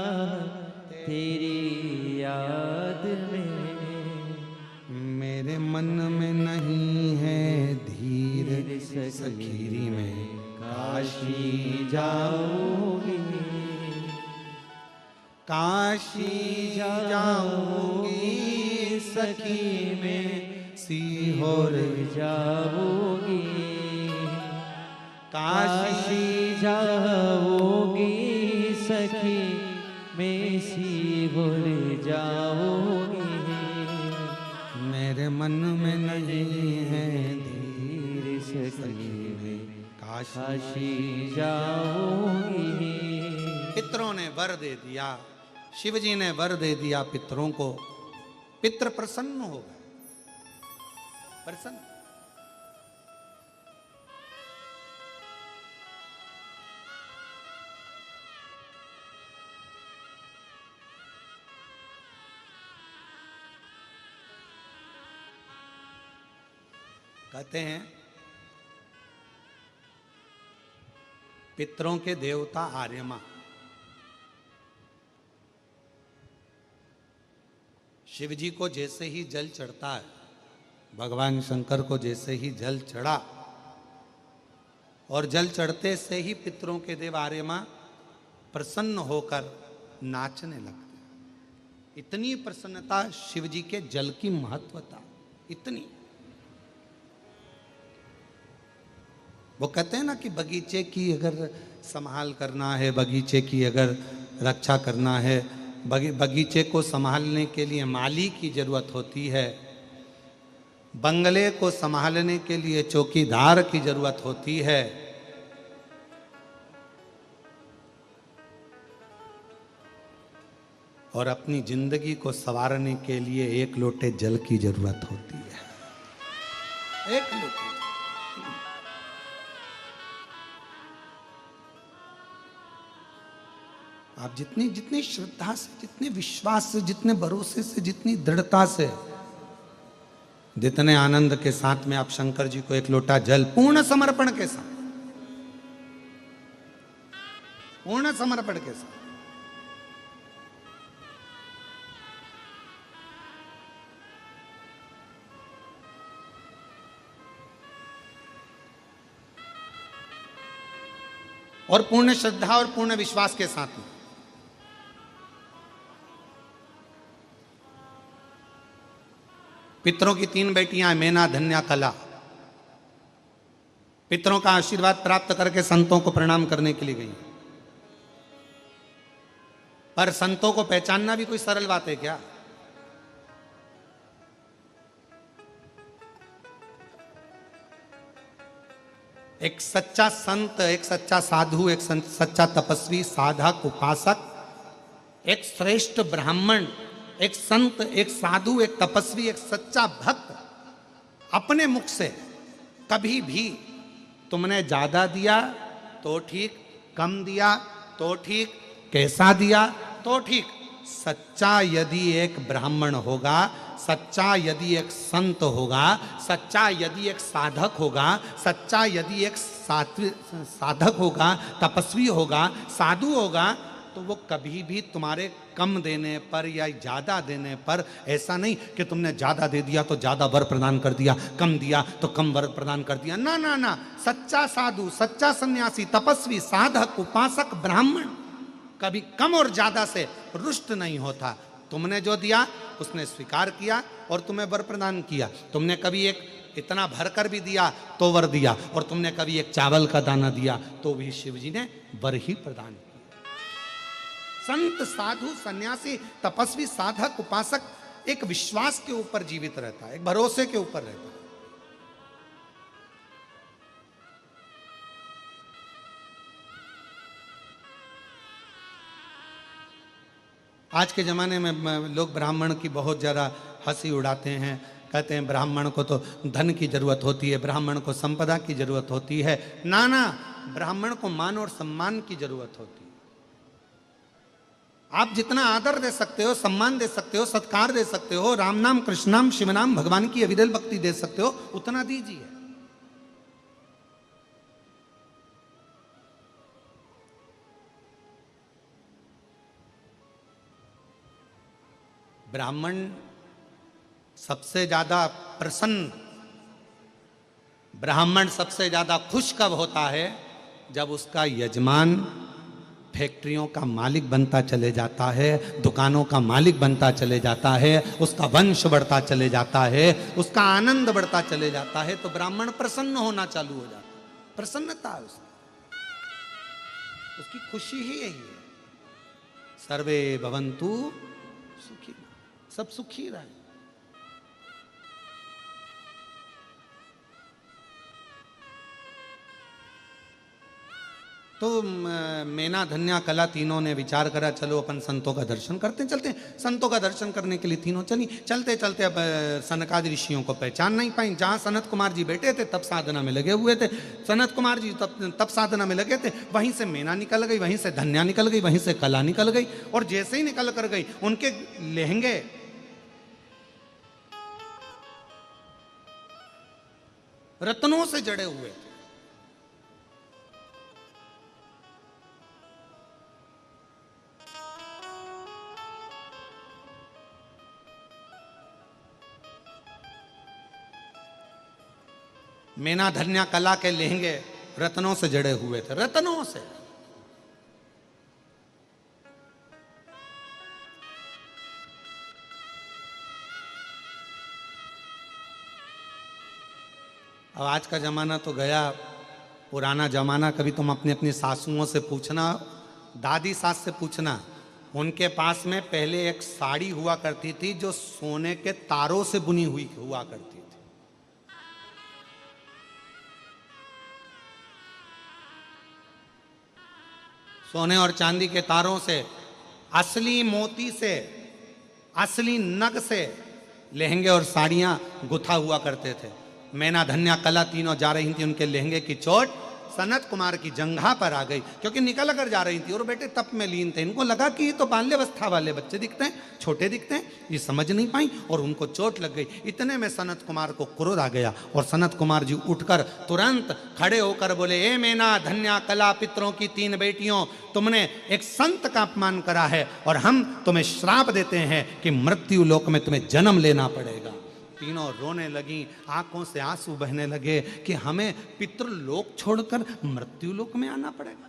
तेरी याद में, मेरे मन में नहीं है धीर सखीरी में काशी जाओगी, काशी जाऊंगी सखी में सीहोर जाओगी, काशी जाओगी सखी मैं सीहोर जाओगी, मेरे मन में नहीं है धीर सखी में काशी। काशी जाओगी। पितरों ने वर दे दिया, शिव जी ने वर दे दिया पितरों को, पितृ प्रसन्न हो गए, प्रसन्न। कहते हैं पितरों के देवता आर्यमा शिव जी को जैसे ही जल चढ़ता है, भगवान शंकर को जैसे ही जल चढ़ा और जल चढ़ते से ही पितरों के देव आर्यमा प्रसन्न होकर नाचने लगते हैं। इतनी प्रसन्नता शिव जी के जल की महत्वता, इतनी। वो कहते हैं ना कि बगीचे की अगर संभाल करना है, बगीचे की अगर रक्षा करना है, बगीचे को संभालने के लिए माली की जरूरत होती है, बंगले को संभालने के लिए चौकीदार की जरूरत होती है, और अपनी जिंदगी को संवारने के लिए एक लोटे जल की जरूरत होती है। एक लोटे। आप जितनी जितनी श्रद्धा से, जितने विश्वास से, जितने भरोसे से, जितनी दृढ़ता से, जितने आनंद के साथ में आप शंकर जी को एक लोटा जल पूर्ण समर्पण के साथ, पूर्ण समर्पण के साथ और पूर्ण श्रद्धा और पूर्ण विश्वास के साथ में पितरों की 3 बेटियां हैं, मैना, धन्या, कला। पितरों का आशीर्वाद प्राप्त करके संतों को प्रणाम करने के लिए गई। पर संतों को पहचानना भी कोई सरल बात है क्या? एक सच्चा संत, एक सच्चा साधु, एक सच्चा तपस्वी, साधक, उपासक, एक श्रेष्ठ ब्राह्मण, एक संत, एक साधु, एक तपस्वी, एक सच्चा भक्त अपने मुख से कभी भी तुमने ज्यादा दिया तो ठीक, कम दिया तो ठीक, कैसा दिया तो ठीक, सच्चा यदि एक ब्राह्मण होगा, सच्चा यदि एक संत होगा, सच्चा यदि एक साधक होगा, सच्चा यदि एक साधक होगा, तपस्वी होगा, साधु होगा, तो वो कभी भी तुम्हारे कम देने पर या ज्यादा देने पर ऐसा नहीं कि तुमने ज्यादा दे दिया तो ज्यादा वर प्रदान कर दिया, कम दिया तो कम वर प्रदान कर दिया। ना ना ना, सच्चा साधु, सच्चा सन्यासी, तपस्वी, साधक, उपासक, ब्राह्मण कभी कम और ज्यादा से रुष्ट नहीं होता। तुमने जो दिया उसने स्वीकार किया और तुम्हें वर प्रदान किया। तुमने कभी एक इतना भरकर भी दिया तो वर दिया, और तुमने कभी एक चावल का दाना दिया तो भी शिव जी ने वर ही प्रदान किया। संत, साधु, सन्यासी, तपस्वी, साधक, उपासक एक विश्वास के ऊपर जीवित रहता है, एक भरोसे के ऊपर रहता है। आज के ज़माने में लोग ब्राह्मण की बहुत ज़्यादा हंसी उड़ाते हैं, कहते हैं ब्राह्मण को तो धन की जरूरत होती है, ब्राह्मण को संपदा की जरूरत होती है। ना ना, ब्राह्मण को मान और सम्मान की जरूरत होती है। आप जितना आदर दे सकते हो, सम्मान दे सकते हो, सत्कार दे सकते हो, राम नाम, कृष्ण नाम, शिव नाम, भगवान की अविरल भक्ति दे सकते हो, उतना दीजिए। ब्राह्मण सबसे ज्यादा प्रसन्न, ब्राह्मण सबसे ज्यादा खुश कब होता है? जब उसका यजमान फैक्ट्रियों का मालिक बनता चले जाता है, दुकानों का मालिक बनता चले जाता है, उसका वंश बढ़ता चले जाता है, उसका आनंद बढ़ता चले जाता है, तो ब्राह्मण प्रसन्न होना चालू हो जाता है। प्रसन्नता है उसकी खुशी ही यही है। सर्वे भवन्तु सुखी, सब सुखी रहे। तो मेना, धन्या, कला तीनों ने विचार करा, चलो अपन संतों का दर्शन करते चलते हैं। संतों का दर्शन करने के लिए तीनों चली। चलते चलते अब सनकादि ऋषियों को पहचान नहीं पाई। जहाँ सनत कुमार जी बैठे थे तब साधना में लगे हुए थे, सनत कुमार जी तब साधना में लगे थे। वहीं से मेना निकल गई, वहीं से धन्या निकल गई, वहीं से कला निकल गई, और जैसे ही निकल कर गई उनके लहंगे रत्नों से जड़े हुए थे। मेना, धन्या, कला के लहंगे रत्नों से जड़े हुए थे, रत्नों से। अब आज का जमाना तो गया, पुराना जमाना। कभी तुम अपनी अपनी सासुओं से पूछना, दादी सास से पूछना, उनके पास में पहले एक साड़ी हुआ करती थी जो सोने के तारों से बुनी हुई हुआ करती थी। सोने और चांदी के तारों से, असली मोती से, असली नग से लहंगे और साड़ियां गुथा हुआ करते थे। मेना, धन्या, कला तीनों जा रही थी, उनके लहंगे की चोट सनत कुमार की जंघा पर आ गई, क्योंकि निकल कर जा रही थी और बेटे तप में लीन थे। इनको लगा कि ये तो बाल्यावस्था वाले बच्चे दिखते हैं, छोटे दिखते हैं, ये समझ नहीं पाई और उनको चोट लग गई। इतने में सनत कुमार को क्रोध आ गया और सनत कुमार जी उठकर तुरंत खड़े होकर बोले, ए मेना, धन्या, कला, पितरों की तीन बेटियों, तुमने एक संत का अपमान करा है और हम तुम्हें श्राप देते हैं कि मृत्यु लोक में तुम्हें जन्म लेना पड़ेगा। तीनों रोने लगी, आंखों से आंसू बहने लगे कि हमें पितृलोक छोड़कर मृत्यु लोक में आना पड़ेगा।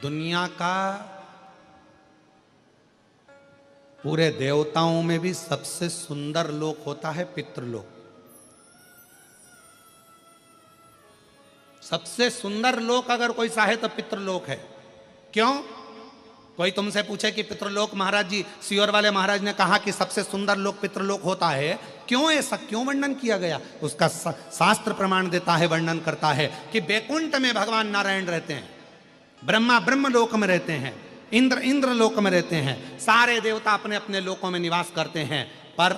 दुनिया का पूरे देवताओं में भी सबसे सुंदर लोक होता है पितृलोक। सबसे सुंदर लोक अगर कोई सा है तो पितृलोक है। क्यों? कोई तुमसे पूछे कि पितृलोक, महाराज जी सीहोर वाले महाराज ने कहा कि सबसे सुंदर लोक पितृलोक होता है, क्यों ऐसा क्यों वर्णन किया गया? उसका शास्त्र प्रमाण देता है, वर्णन करता है कि बैकुंठ में भगवान नारायण रहते हैं, ब्रह्मा ब्रह्म लोक में रहते हैं, इंद्र इंद्र लोक में रहते हैं, सारे देवता अपने अपने लोकों में निवास करते हैं। पर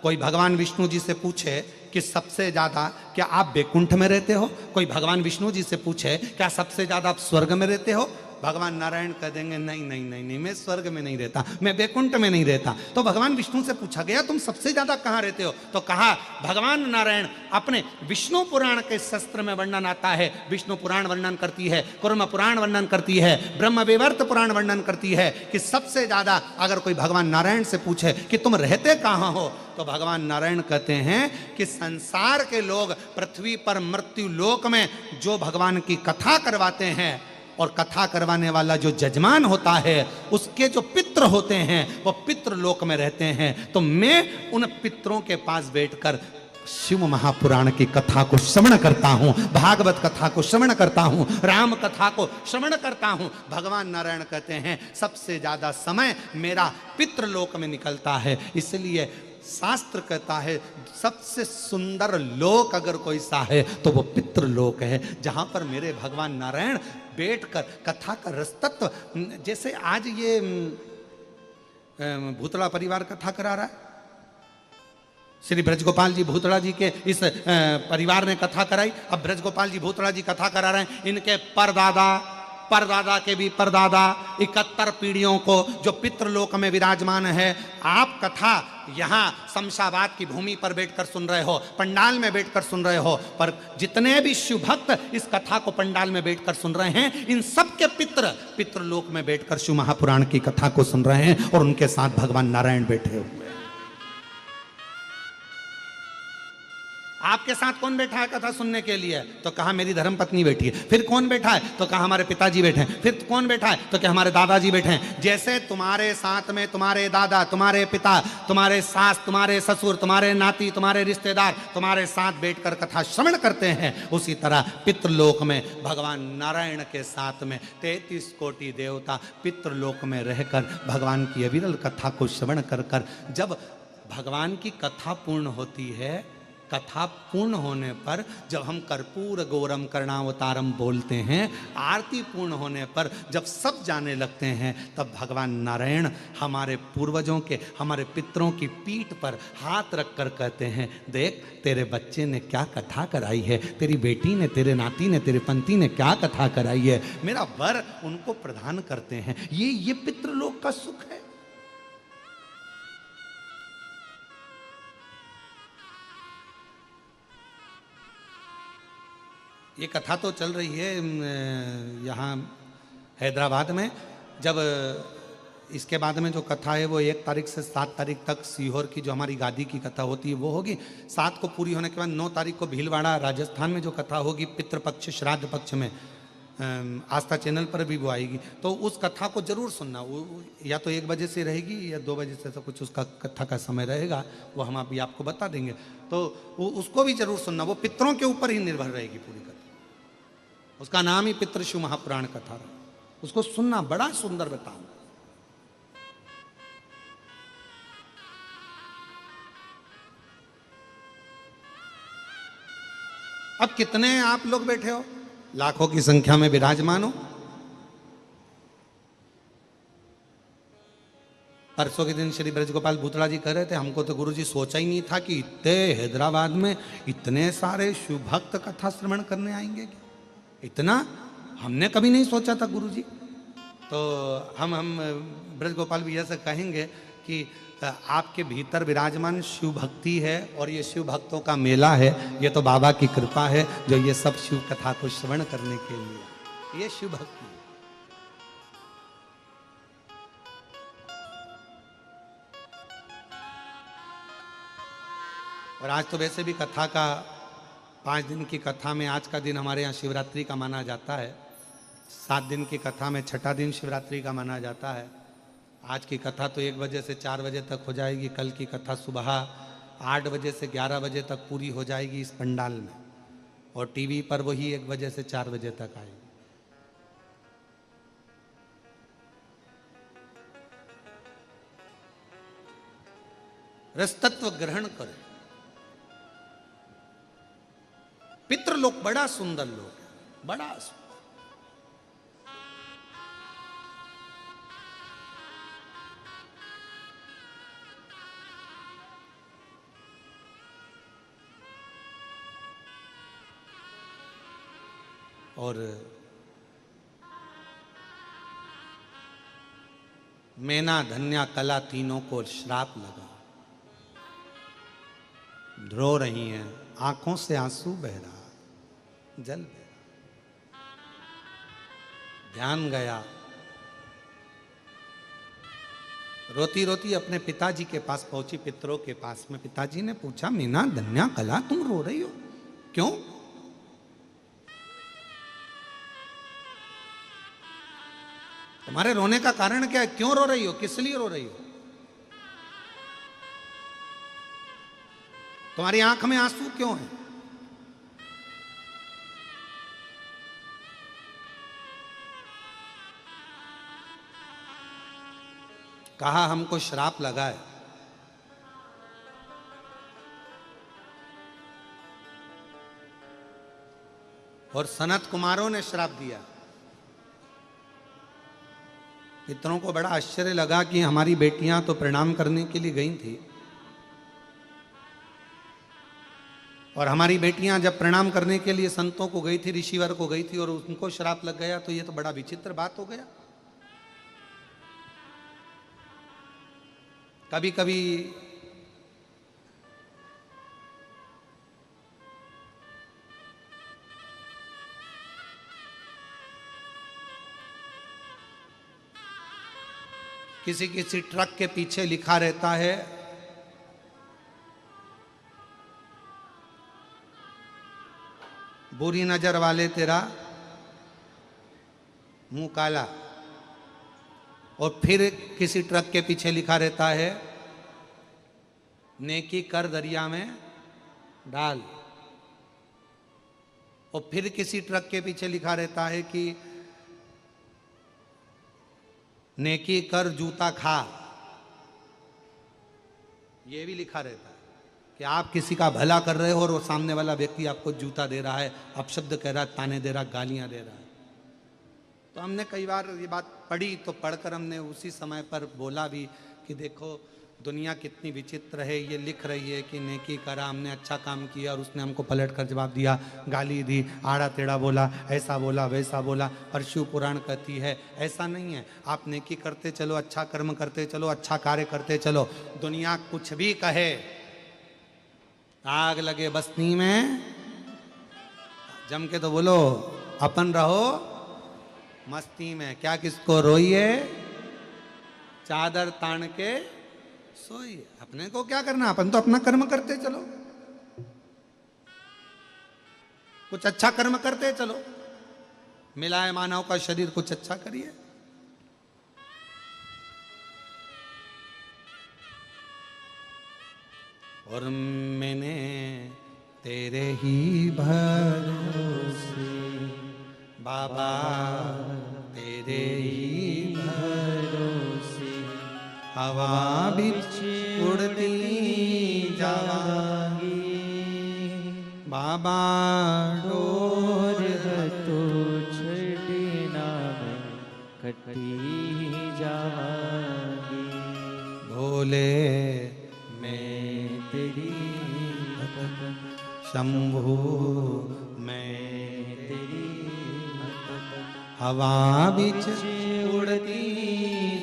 कोई भगवान विष्णु जी से पूछे कि सबसे ज्यादा क्या आप बैकुंठ में रहते हो, कोई भगवान विष्णु जी से पूछे क्या सबसे ज्यादा आप स्वर्ग में रहते हो, भगवान नारायण कह देंगे नहीं नहीं नहीं नहीं, मैं स्वर्ग में नहीं रहता, मैं बैकुंठ में नहीं रहता। तो भगवान विष्णु से पूछा गया तुम सबसे ज्यादा कहां रहते हो, तो कहा भगवान नारायण अपने विष्णु पुराण के शस्त्र में वर्णन आता है, विष्णु पुराण वर्णन करती है, कुर्म पुराण वर्णन करती है, ब्रह्म विवर्त पुराण वर्णन करती है कि सबसे ज्यादा अगर कोई भगवान नारायण से पूछे कि तुम रहते कहां हो, तो भगवान नारायण कहते हैं कि संसार के लोग पृथ्वी पर मृत्यु लोक में जो भगवान की कथा करवाते हैं, और कथा करवाने वाला जो जजमान होता है उसके जो पितृ होते हैं वो पितृ लोक में रहते हैं। तो मैं उन पितरों के पास बैठकर शिव महापुराण की कथा को श्रवण करता हूं, भागवत कथा को श्रवण करता हूं, राम कथा को श्रवण करता हूं। भगवान नारायण कहते हैं सबसे ज्यादा समय मेरा पितृलोक में निकलता है, इसलिए शास्त्र कहता है सबसे सुंदर लोक अगर कोई सा है तो वो पितृलोक है, जहां पर मेरे भगवान नारायण बैठकर कथा का रसतत्व, जैसे आज ये भूतड़ा परिवार कथा करा रहा है, श्री ब्रजगोपाल जी भूतड़ा जी के इस परिवार ने कथा कराई, अब ब्रजगोपाल जी भूतड़ा जी कथा करा रहे हैं, इनके परदादा परदादा के भी परदादा 71 पीढ़ियों को जो पितृलोक में विराजमान है, आप कथा यहाँ शमशाबाद की भूमि पर बैठकर सुन रहे हो, पंडाल में बैठकर सुन रहे हो, पर जितने भी शिव भक्त इस कथा को पंडाल में बैठकर सुन रहे हैं, इन सब के पितृलोक में बैठकर शिव महापुराण की कथा को सुन रहे हैं और उनके साथ भगवान नारायण बैठे हुए। आपके साथ कौन बैठा है कथा सुनने के लिए, तो कहा मेरी धर्मपत्नी बैठी है। फिर कौन बैठा है, तो कहा हमारे पिताजी बैठे हैं। फिर कौन बैठा है, तो क्या हमारे दादाजी बैठे हैं। जैसे तुम्हारे साथ में तुम्हारे दादा, तुम्हारे पिता, तुम्हारे सास, तुम्हारे ससुर, तुम्हारे नाती, तुम्हारे रिश्तेदार तुम्हारे साथ बैठकर कथा श्रवण करते हैं, उसी तरह पितृलोक में भगवान नारायण के साथ में 33 कोटि देवता पितृलोक में रहकर भगवान की अविरल कथा को श्रवण कर कर जब भगवान की कथा पूर्ण होती है, कथा पूर्ण होने पर जब हम कर्पूर गौरम कर्णावतारम बोलते हैं, आरती पूर्ण होने पर जब सब जाने लगते हैं, तब भगवान नारायण हमारे पूर्वजों के, हमारे पितरों की पीठ पर हाथ रखकर कहते हैं, देख तेरे बच्चे ने क्या कथा कराई है, तेरी बेटी ने, तेरे नाती ने, तेरे पंती ने क्या कथा कराई है, मेरा वर उनको प्रदान करते हैं। ये पितृलोक का सुख है। ये कथा तो चल रही है यहाँ हैदराबाद में। जब इसके बाद में जो कथा है वो 1 तारीख से 7 तारीख तक सीहोर की जो हमारी गादी की कथा होती है वो होगी। 7 को पूरी होने के बाद 9 तारीख को भीलवाड़ा राजस्थान में जो कथा होगी पितृपक्ष श्राद्ध पक्ष में, आस्था चैनल पर भी वो आएगी। तो उस कथा को जरूर सुनना, वो या तो 1 बजे से रहेगी या 2 बजे से, तो कुछ उसका कथा का समय रहेगा, वो हम अभी आपको बता देंगे। तो उसको भी जरूर सुनना, वो पितरों के ऊपर ही निर्भर रहेगी पूरी कथा। उसका नाम ही पितृशिव महापुराण कथा रहा, उसको सुनना बड़ा सुंदर बताओ। अब कितने आप लोग बैठे हो, लाखों की संख्या में विराजमान हो। परसों के दिन श्री ब्रजगोपाल भूतड़ा जी कह रहे थे, हमको तो गुरुजी सोचा ही नहीं था कि इतने हैदराबाद में इतने सारे शिव भक्त कथा श्रवण करने आएंगे, इतना हमने कभी नहीं सोचा था गुरुजी। तो हम ब्रजगोपाल भैया से कहेंगे कि आपके भीतर विराजमान शिव भक्ति है और ये शिव भक्तों का मेला है, ये तो बाबा की कृपा है जो ये सब शिव कथा को श्रवण करने के लिए, ये शिव भक्ति है। और आज तो वैसे भी कथा का 5 दिन की कथा में आज का दिन हमारे यहाँ शिवरात्रि का माना जाता है। 7 दिन की कथा में छठा दिन शिवरात्रि का माना जाता है। आज की कथा तो 1 बजे से 4 बजे तक हो जाएगी, कल की कथा सुबह 8 बजे से 11 बजे तक पूरी हो जाएगी इस पंडाल में, और टीवी पर वही 1 बजे से 4 बजे तक आएगी। रसतत्व ग्रहण करे। पितृलोक बड़ा सुंदर लोक है, बड़ा सुंदर। और मैना धन्या कला तीनों को श्राप लगा, रो रही हैं, आंखों से आंसू बह रहा, जल बह रहा। ध्यान गया, रोती रोती अपने पिताजी के पास पहुंची, पितरों के पास में। पिताजी ने पूछा, मीना धन्या कला तुम रो रही हो, क्यों? तुम्हारे रोने का कारण क्या है? क्यों रो रही हो? किस लिए रो रही हो? तुम्हारी आंख में आंसू क्यों है? कहा, हमको श्राप लगा है। और सनत कुमारों ने श्राप दिया। पितरों को बड़ा आश्चर्य लगा कि हमारी बेटियां तो प्रणाम करने के लिए गई थी, और हमारी बेटियां जब प्रणाम करने के लिए संतों को गई थी, ऋषिवर को गई थी, और उनको श्राप लग गया, तो ये तो बड़ा विचित्र बात हो गया। कभी कभी किसी किसी ट्रक के पीछे लिखा रहता है, बुरी नजर वाले तेरा मुंह काला। और फिर किसी ट्रक के पीछे लिखा रहता है, नेकी कर दरिया में डाल। और फिर किसी ट्रक के पीछे लिखा रहता है कि नेकी कर जूता खा। ये भी लिखा रहता है कि आप किसी का भला कर रहे हो और वो सामने वाला व्यक्ति आपको जूता दे रहा है, अपशब्द कह रहा है, ताने दे रहा है, गालियां दे रहा है। तो हमने कई बार ये बात पढ़ी, तो पढ़कर हमने उसी समय पर बोला भी कि देखो दुनिया कितनी विचित्र है। ये लिख रही है कि नेकी करा, हमने अच्छा काम किया, और उसने हमको पलट कर जवाब दिया, गाली दी, आड़ा टेढ़ा बोला, ऐसा बोला वैसा बोला। और शिव पुराण कहती है ऐसा नहीं है, आप नेकी करते चलो, अच्छा कर्म करते चलो, अच्छा कार्य करते चलो। दुनिया कुछ भी कहे, आग लगे बस्ती में, जम के तो बोलो अपन रहो मस्ती में। क्या किसको रोइए, चादर तान के सोइए। अपने को क्या करना, अपन तो अपना कर्म करते चलो, कुछ अच्छा कर्म करते चलो। मिला है मानव का शरीर, कुछ अच्छा करिए। और मैंने तेरे ही भरोसे बाबा, तेरे ही भरोसे हवा बिच उड़ती जावांगी। बाबा डोर तो छड़ना में कटी जावांगी। भोले मैं तेरी भगत, शंभु मैं तेरी भगत, हवा बिच उड़ती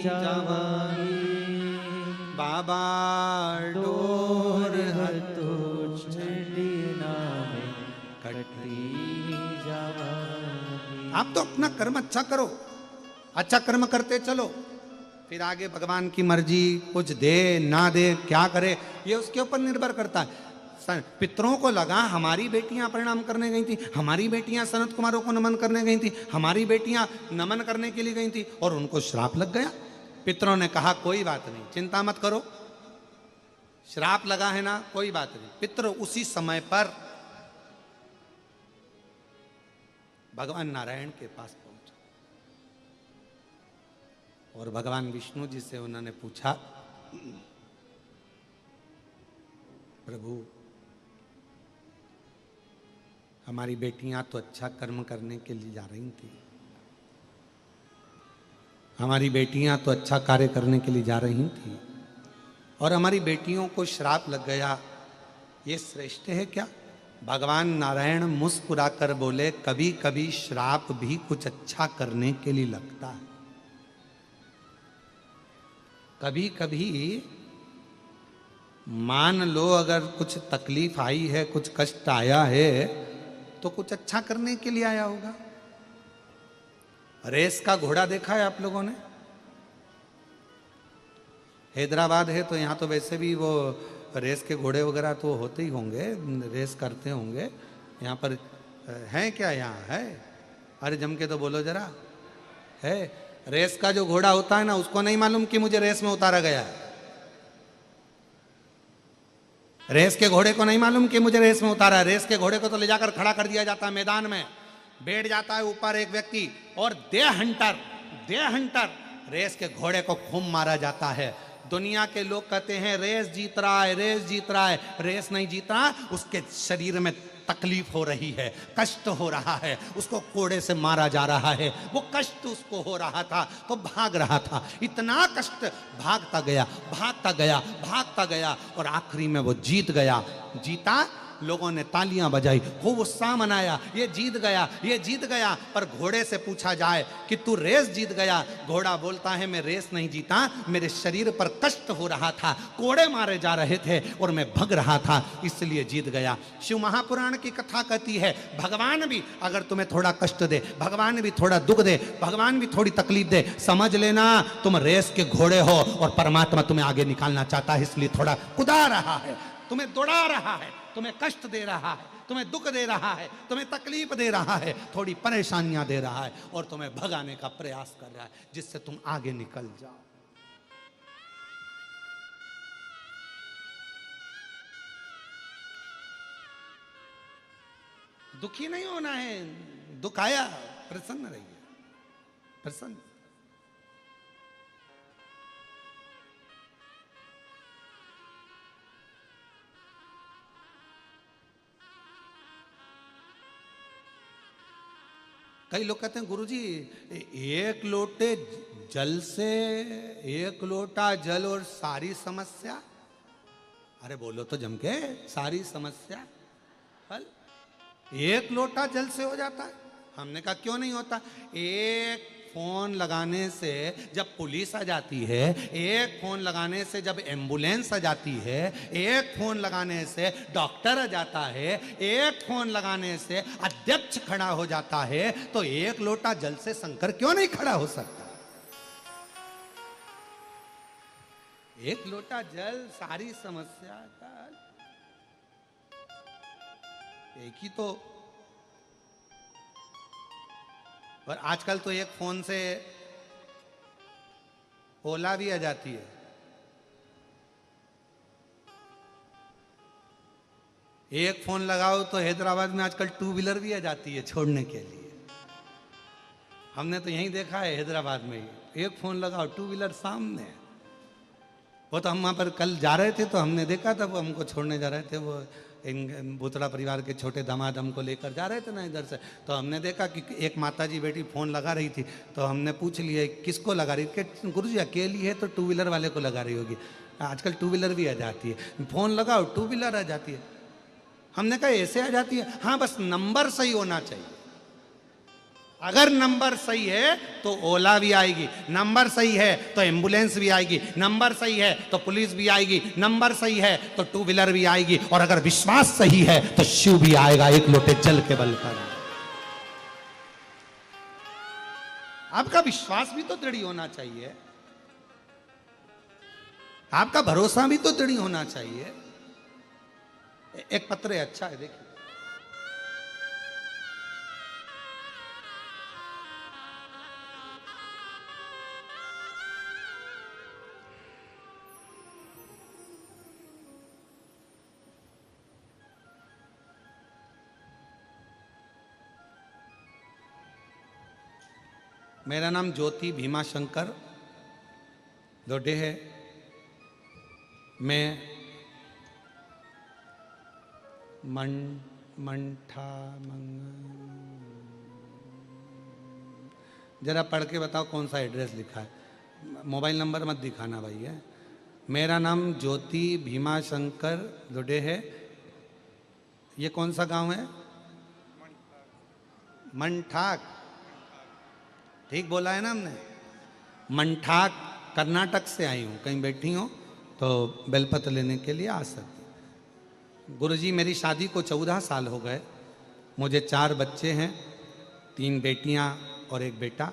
जावांगी। बाबा डोर डोर तो छड़ना में कटी जावांगी। आप तो अपना कर्म अच्छा करो, अच्छा कर्म करते चलो, फिर आगे भगवान की मर्जी, कुछ दे ना दे, क्या करे, ये उसके ऊपर निर्भर करता है। पितरों को लगा हमारी बेटियां प्रणाम करने गई थी, हमारी बेटियां सनत कुमारों को नमन करने गई थी, हमारी बेटियां नमन करने के लिए गई थी, और उनको श्राप लग गया। पितरों ने कहा कोई बात नहीं, चिंता मत करो, श्राप लगा है ना, कोई बात नहीं। पितर उसी समय पर भगवान नारायण के पास पहुंचे, और भगवान विष्णु जी से उन्होंने पूछा, प्रभु हमारी बेटियां तो अच्छा कर्म करने के लिए जा रही थी, हमारी बेटियां तो अच्छा कार्य करने के लिए जा रही थी और हमारी बेटियों को श्राप लग गया, ये श्रेष्ठ है क्या? भगवान नारायण मुस्कुराकर बोले, कभी कभी श्राप भी कुछ अच्छा करने के लिए लगता है। कभी कभी मान लो अगर कुछ तकलीफ आई है, कुछ कष्ट आया है, तो कुछ अच्छा करने के लिए आया होगा। रेस का घोड़ा देखा है आप लोगों ने? हैदराबाद है तो यहाँ तो वैसे भी वो रेस के घोड़े वगैरह तो होते ही होंगे, रेस करते होंगे। यहाँ पर हैं क्या? यहाँ है? अरे जम के तो बोलो जरा। है? रेस का जो घोड़ा होता है ना, उसको नहीं मालूम कि मुझे रेस में उतारा गया है। रेस के घोड़े को नहीं मालूम कि मुझे रेस में उतारा है। रेस के घोड़े को तो ले जाकर खड़ा कर दिया जाता है मैदान में, बैठ जाता है ऊपर एक व्यक्ति और दे हंटर रेस के घोड़े को खूब मारा जाता है। दुनिया के लोग कहते हैं रेस जीत रहा है, रेस जीत रहा है। रेस नहीं जीता, उसके शरीर में तकलीफ हो रही है, कष्ट हो रहा है, उसको कोड़े से मारा जा रहा है। वो कष्ट उसको हो रहा था तो भाग रहा था, इतना कष्ट, भागता गया भागता गया भागता गया और आखिरी में वो जीत गया। जीता, लोगों ने तालियां बजाई, खूब उत्साह मनाया, ये जीत गया, ये जीत गया। पर घोड़े से पूछा जाए कि तू रेस जीत गया, घोड़ा बोलता है मैं रेस नहीं जीता, मेरे शरीर पर कष्ट हो रहा था, कोड़े मारे जा रहे थे और मैं भग रहा था, इसलिए जीत गया। शिव महापुराण की कथा कहती है भगवान भी अगर तुम्हें थोड़ा कष्ट दे, भगवान भी थोड़ा दुख दे, भगवान भी थोड़ी तकलीफ दे, समझ लेना तुम रेस के घोड़े हो और परमात्मा तुम्हें आगे निकालना चाहता है, इसलिए थोड़ा कुदा रहा है, तुम्हें दौड़ा रहा है, तुम्हें कष्ट दे रहा है, तुम्हें दुख दे रहा है, तुम्हें तकलीफ दे रहा है, थोड़ी परेशानियां दे रहा है और तुम्हें भगाने का प्रयास कर रहा है, जिससे तुम आगे निकल जाओ। दुखी नहीं होना है, दुख आया प्रसन्न रहिए, प्रसन्न। कई लोग कहते हैं गुरुजी एक लोटे जल से, एक लोटा जल और सारी समस्या। अरे बोलो तो जम के, सारी समस्या हल एक लोटा जल से हो जाता है? हमने कहा क्यों नहीं होता। एक फोन लगाने से जब पुलिस आ जाती है, एक फोन लगाने से जब एम्बुलेंस आ जाती है, एक फोन लगाने से डॉक्टर आ जाता है, एक फोन लगाने से अध्यक्ष खड़ा हो जाता है, तो एक लोटा जल से शंकर क्यों नहीं खड़ा हो सकता? एक लोटा जल सारी समस्या का एक ही तो। और आजकल तो एक फोन से ओला भी आ जाती है। एक फोन लगाओ तो हैदराबाद में आजकल टू व्हीलर भी आ जाती है छोड़ने के लिए। हमने तो यहीं देखा है हैदराबाद में, एक फोन लगाओ टू व्हीलर सामने। वो तो हम वहां पर कल जा रहे थे तो हमने देखा था, वो हमको छोड़ने जा रहे थे, वो भूतड़ा परिवार के छोटे दामाद हमको लेकर जा रहे थे ना इधर से, तो हमने देखा कि एक माताजी बेटी फोन लगा रही थी, तो हमने पूछ लिया किसको लगा रही थी? गुरुजी अकेली है तो टू व्हीलर वाले को लगा रही होगी। आजकल टू व्हीलर भी आ जाती है, फोन लगाओ टू व्हीलर आ जाती है। हमने कहा ऐसे आ जाती है? हाँ बस नंबर सही होना चाहिए। अगर नंबर सही है तो ओला भी आएगी, नंबर सही है तो एम्बुलेंस भी आएगी, नंबर सही है तो पुलिस भी आएगी, नंबर सही है तो टू व्हीलर भी आएगी, और अगर विश्वास सही है तो शिव भी आएगा एक लोटे जल के बल पर। आपका विश्वास भी तो दृढ़ होना चाहिए, आपका भरोसा भी तो दृढ़ होना चाहिए। एक पत्र है, अच्छा है, देखिए। मेरा नाम ज्योति भीमा शंकर दोडे है। मैं मंठा जरा पढ़ के बताओ कौन सा एड्रेस लिखा है। मोबाइल नंबर मत दिखाना भाई है। मेरा नाम ज्योति भीमा शंकर दुडे है। ये कौन सा गांव है? मंठाक। ठीक बोला है ना हमने? मंठाक कर्नाटक से आई हूँ। कहीं बैठी हो तो बेलपत्र लेने के लिए आ सकती। गुरुजी मेरी शादी को 14 साल हो गए। मुझे 4 बच्चे हैं, 3 बेटियां और 1 बेटा।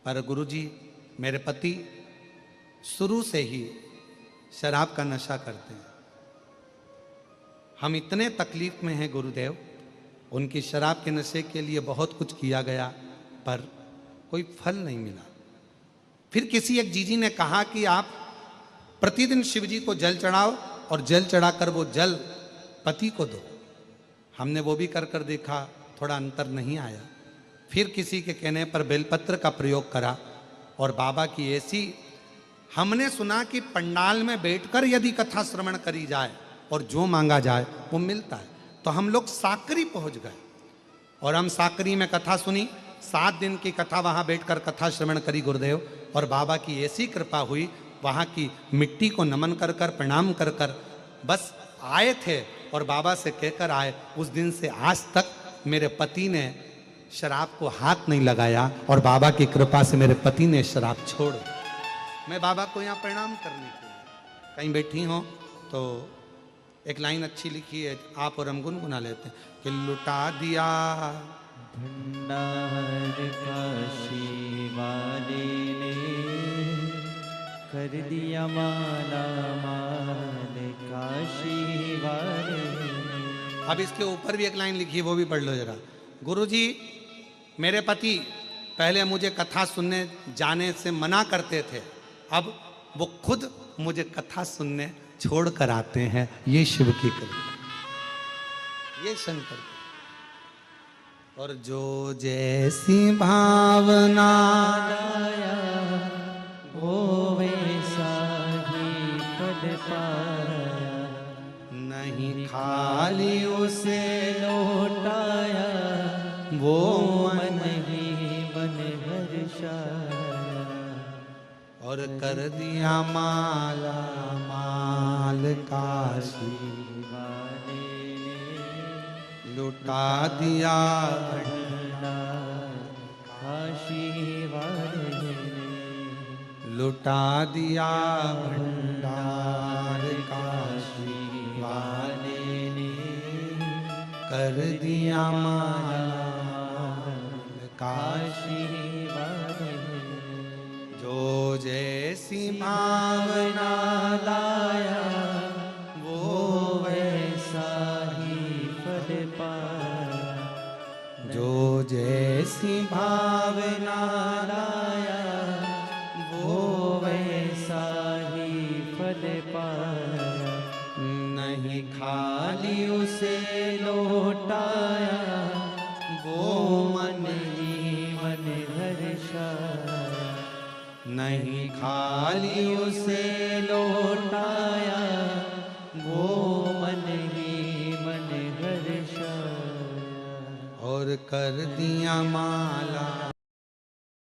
पर गुरुजी मेरे पति शुरू से ही शराब का नशा करते हैं। हम इतने तकलीफ में हैं गुरुदेव, उनकी शराब के नशे के लिए बहुत कुछ किया गया पर कोई फल नहीं मिला। फिर किसी एक जीजी ने कहा कि आप प्रतिदिन शिव जी को जल चढ़ाओ और जल चढ़ाकर वो जल पति को दो। हमने वो भी कर कर देखा, थोड़ा अंतर नहीं आया। फिर किसी के कहने पर बेलपत्र का प्रयोग करा और बाबा की ऐसी, हमने सुना कि पंडाल में बैठकर यदि कथा श्रवण करी जाए और जो मांगा जाए वो मिलता है। तो हम लोग साकरी पहुंच गए और हम साकरी में कथा सुनी। 7 दिन की कथा वहां बैठकर कथा श्रवण करी गुरुदेव, और बाबा की ऐसी कृपा हुई, वहां की मिट्टी को नमन कर कर प्रणाम कर कर बस आए थे और बाबा से कहकर आए। उस दिन से आज तक मेरे पति ने शराब को हाथ नहीं लगाया और बाबा की कृपा से मेरे पति ने शराब छोड़। मैं बाबा को यहाँ प्रणाम करने के लिए कहीं बैठी हूँ तो एक लाइन अच्छी लिखी है, आप और हम गुनगुना लेते हैं कि लुटा दिया भंडार काशी वाले ने, कर दिया माला माल काशी वाले ने। अब इसके ऊपर भी एक लाइन लिखी है, वो भी पढ़ लो जरा। गुरुजी मेरे पति पहले मुझे कथा सुनने जाने से मना करते थे, अब वो खुद मुझे कथा सुनने छोड़ कर आते हैं। ये शिव की कृपा, ये शंकर की। और जो जैसी भावना लाया वो वैसा ही पद पाया, नहीं खाली उसे लौटाया वो मन ही मन हर्षाया। और कर दिया माला माल काशी वाले ने, लुटा दिया भंडार काशी वाले ने, लुटा दिया भंडार काशी वाले ने, कर दिया माला काशी। काशी वाले ने। जो जैसी भावना लाया वो वैसा ही फल पाया, जो जैसी भावना लाया वो वैसा ही फल पाया, नहीं खाली खाली उसे लौटाया वो मन ही मन हर्षाया। नहीं खाली उसे लौटाया वो मन ही मन हर्षाया। और कर दिया माला